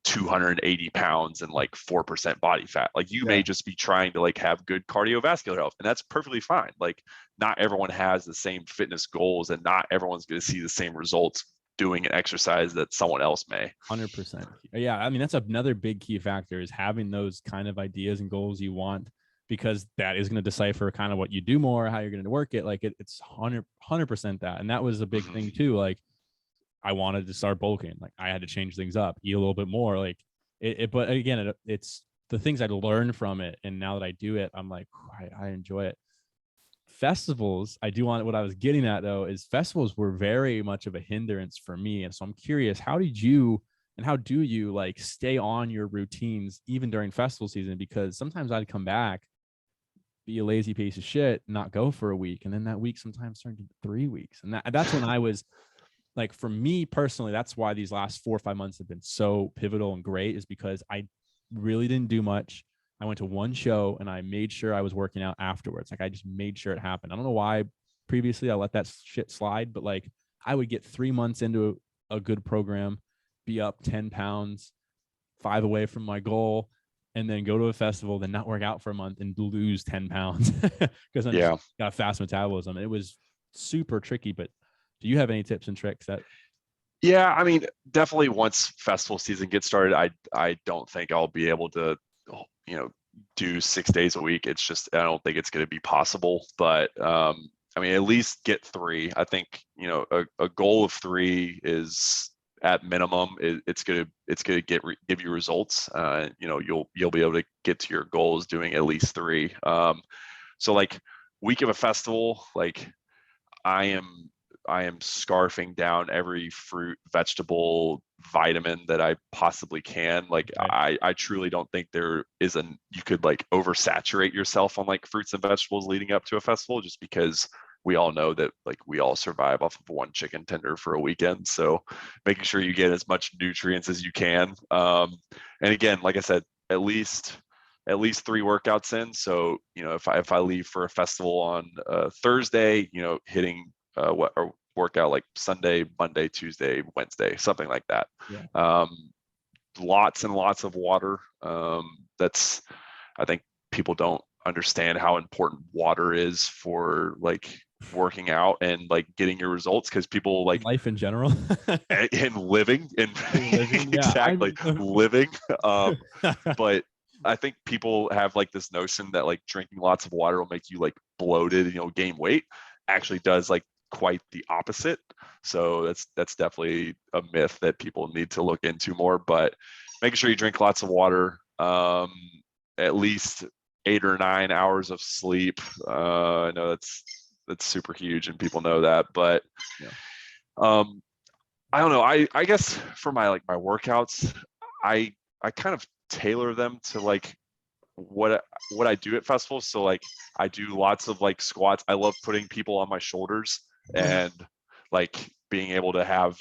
280 pounds and like 4% body fat. Like you may just be trying to like have good cardiovascular health, and that's perfectly fine. Like not everyone has the same fitness goals and not everyone's going to see the same results doing an exercise that someone else may. 100%. Yeah. I mean, that's another big key factor, is having those kind of ideas and goals you want, because that is going to decipher kind of what you do more, how you're going to work it. Like it's 100% that. And that was a big thing too. Like I wanted to start bulking. Like I had to change things up, eat a little bit more. Like but again, it's the things I'd learned from it. And now that I do it, I'm like, I enjoy it. Festivals, I do want, what I was getting at though, is festivals were very much of a hindrance for me. And so I'm curious, how do you like stay on your routines even during festival season? Because sometimes I'd come back, be a lazy piece of shit, not go for a week, and then that week sometimes turned into 3 weeks. And that's when I was like, for me personally, that's why these last 4 or 5 months have been so pivotal and great, is because I really didn't do much. I went to one show and I made sure I was working out afterwards. Like I just made sure it happened. I don't know why previously I let that shit slide, but like I would get 3 months into a good program, be up 10 pounds, 5 away from my goal, and then go to a festival, then not work out for a month and lose 10 pounds because I just got a fast metabolism. It was super tricky, but do you have any tips and tricks that? Yeah, I mean, definitely once festival season gets started, I don't think I'll be able to, do 6 days a week. It's just, I don't think it's going to be possible, but I mean, at least get 3. I think, a goal of 3 is at minimum. It's going to give you results. You'll be able to get to your goals doing at least 3. So like week of a festival, like I am scarfing down every fruit, vegetable, vitamin that I possibly can. Like I truly don't think there is you could like oversaturate yourself on like fruits and vegetables leading up to a festival, just because we all know that like we all survive off of one chicken tender for a weekend. So making sure you get as much nutrients as you can. And again, like I said, at least 3 workouts in. So, if I leave for a festival on Thursday, hitting workout like Sunday, Monday, Tuesday, Wednesday, something like that. Lots and lots of water. I think people don't understand how important water is for like working out and like getting your results, because people like life in general and living exactly living. But I think people have like this notion that like drinking lots of water will make you like bloated, gain weight. Actually does like quite the opposite. So that's definitely a myth that people need to look into more. But making sure you drink lots of water, at least 8 or 9 hours of sleep. I know that's super huge and people know that, but I don't know. I guess for my workouts, I kind of tailor them to like what I do at festivals. So like I do lots of like squats. I love putting people on my shoulders and like being able to have,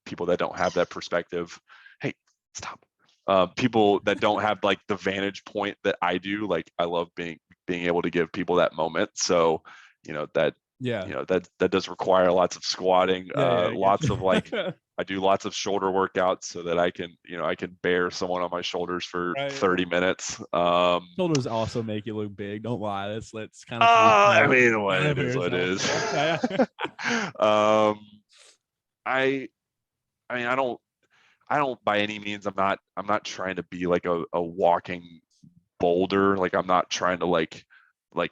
people that don't have that perspective. Hey, stop. people that don't have like the vantage point that I do. Like I love being able to give people that moment. So, that that does require lots of squatting, I get lots of like, you. I do lots of shoulder workouts so that I can, I can bear someone on my shoulders for Right. 30 minutes. Shoulders also make you look big. Don't lie. That's kind of I mean, what it is, what it is. Yeah. I, I mean, I don't by any means, I'm not trying to be like a walking boulder. Like I'm not trying to like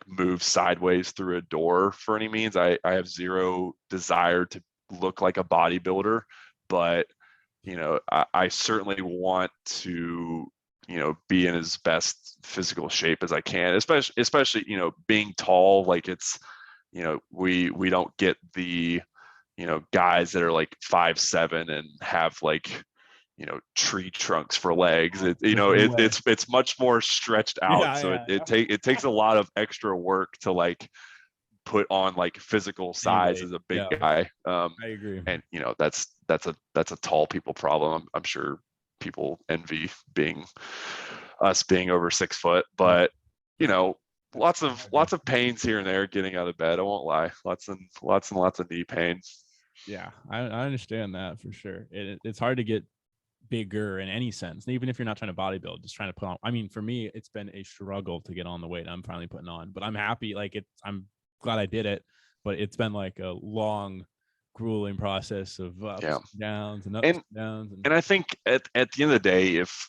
move sideways through a door for any means. I have zero desire to look like a bodybuilder, but I certainly want to, be in as best physical shape as I can, especially, being tall. Like it's, we don't get the, guys that are like 5'7" and have like, tree trunks for legs. There's no way. It's much more stretched out. So it takes a lot of extra work to like put on like physical Any size weight. as a big Yeah, guy. I agree. And that's a tall people problem. I'm sure people envy us being over 6 foot, but lots of pains here and there getting out of bed. I won't lie. Lots and lots of knee pain. Yeah, I understand that for sure. It's hard to get bigger in any sense, even if you're not trying to bodybuild, just trying to put on. I mean, for me, it's been a struggle to get on the weight I'm finally putting on, but I'm happy. Like I'm glad I did it, but it's been like a long, grueling process of ups and downs and ups and downs. And I think at the end of the day, if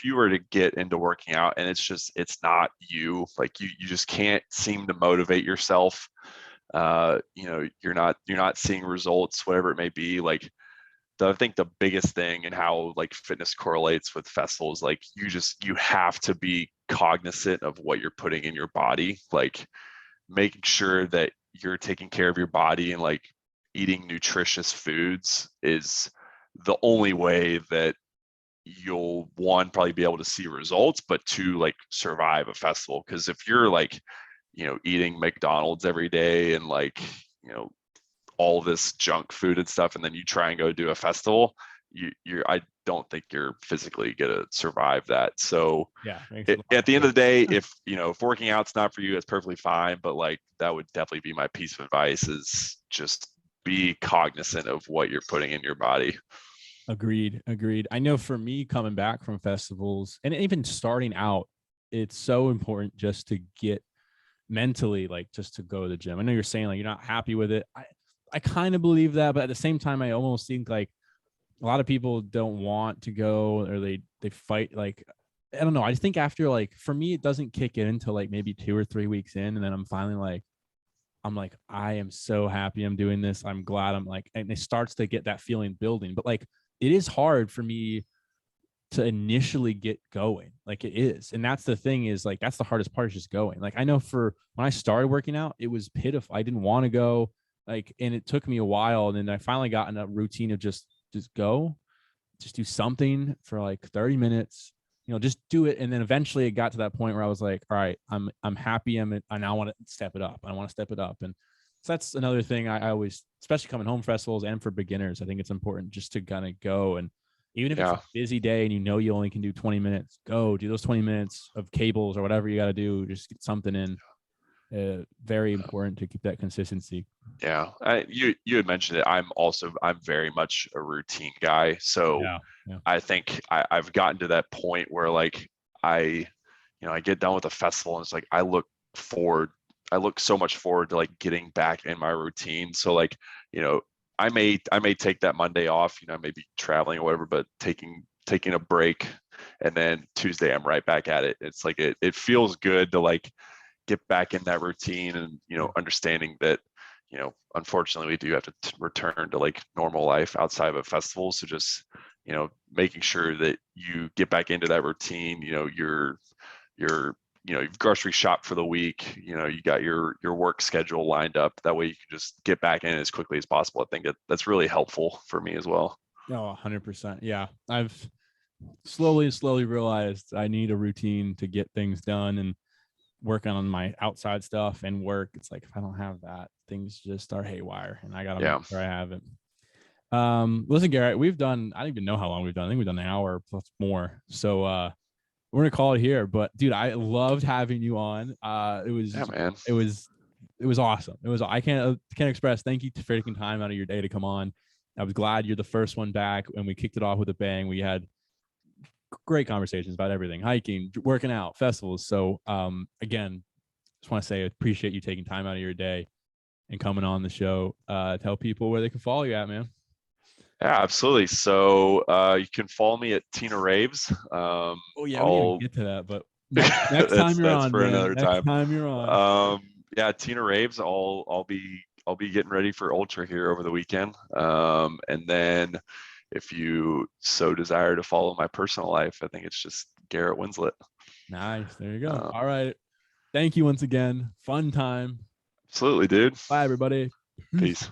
you were to get into working out and it's not you, like you just can't seem to motivate yourself, you're not seeing results, whatever it may be. Like I think the biggest thing and how like fitness correlates with festivals, like you have to be cognizant of what you're putting in your body, like making sure that you're taking care of your body and like eating nutritious foods is the only way that you'll, one, probably be able to see results, but two, like survive a festival. Because if you're like, eating McDonald's every day and like, all this junk food and stuff, and then you try and go do a festival, I don't think you're physically gonna survive that. So at the end of the day, if working out's not for you, it's perfectly fine. But like that would definitely be my piece of advice: is just be cognizant of what you're putting in your body. Agreed. I know for me, coming back from festivals and even starting out, it's so important just to get mentally, like just to go to the gym. I know you're saying like you're not happy with it. I kind of believe that, but at the same time, I almost think like a lot of people don't want to go, or they fight. Like, I don't know. I just think after, like, for me, it doesn't kick in until like maybe 2 or 3 weeks in. And then I'm finally like, I am so happy I'm doing this. I'm glad I'm like, and it starts to get that feeling building. But like, it is hard for me to initially get going. Like it is. And that's the thing, is like, that's the hardest part, is just going. Like I know for when I started working out, it was pitiful. I didn't want to go, like, and it took me a while. And then I finally got in a routine of just go, just do something for like 30 minutes, just do it. And then eventually it got to that point where I was like, all right, I'm happy. I now want to step it up. I want to step it up. And so that's another thing I always, especially coming home festivals and for beginners, I think it's important just to kind of go. And even if it's a busy day and you only can do 20 minutes, go do those 20 minutes of cables or whatever you got to do. Just get something in. Very important to keep that consistency. Yeah, you had mentioned it. I'm very much a routine guy. So I think I've gotten to that point where like I get done with a festival and it's like I look so much forward to like getting back in my routine. So like, I may take that Monday off, maybe traveling or whatever, but taking a break, and then Tuesday I'm right back at it. It's like it feels good to like get back in that routine, and understanding that unfortunately we do have to return to like normal life outside of a festival. So just making sure that you get back into that routine. You've grocery shopped for the week, you got your work schedule lined up, that way you can just get back in as quickly as possible. I think that's really helpful for me as well. Oh, 100%. Yeah, I've slowly realized I need a routine to get things done and working on my outside stuff and work. It's like, if I don't have that, things just are haywire, and I gotta make sure I have it. Listen, Garrett, we've done, I don't even know how long we've done. I think we've done an hour plus more. So we're gonna call it here. But dude, I loved having you on. Yeah, man. It was awesome. I can't express thank you for taking time out of your day to come on. I was glad you're the first one back, and we kicked it off with a bang. We had great conversations about everything, hiking, working out, festivals. So again, just want to say I appreciate you taking time out of your day and coming on the show. Tell people where they can follow you at, man. Yeah, absolutely. So you can follow me at Tina Raves. Oh yeah, we didn't even I'll get to that, but next time you're that's on, for man. another Next time. time you're on. Yeah, Tina Raves. I'll be getting ready for Ultra here over the weekend. And then if you so desire to follow my personal life, I think it's just Garret Winslett. Nice. There you go. Uh, All right. Thank you once again. Fun time. Absolutely, dude. Bye, everybody. Peace. Peace.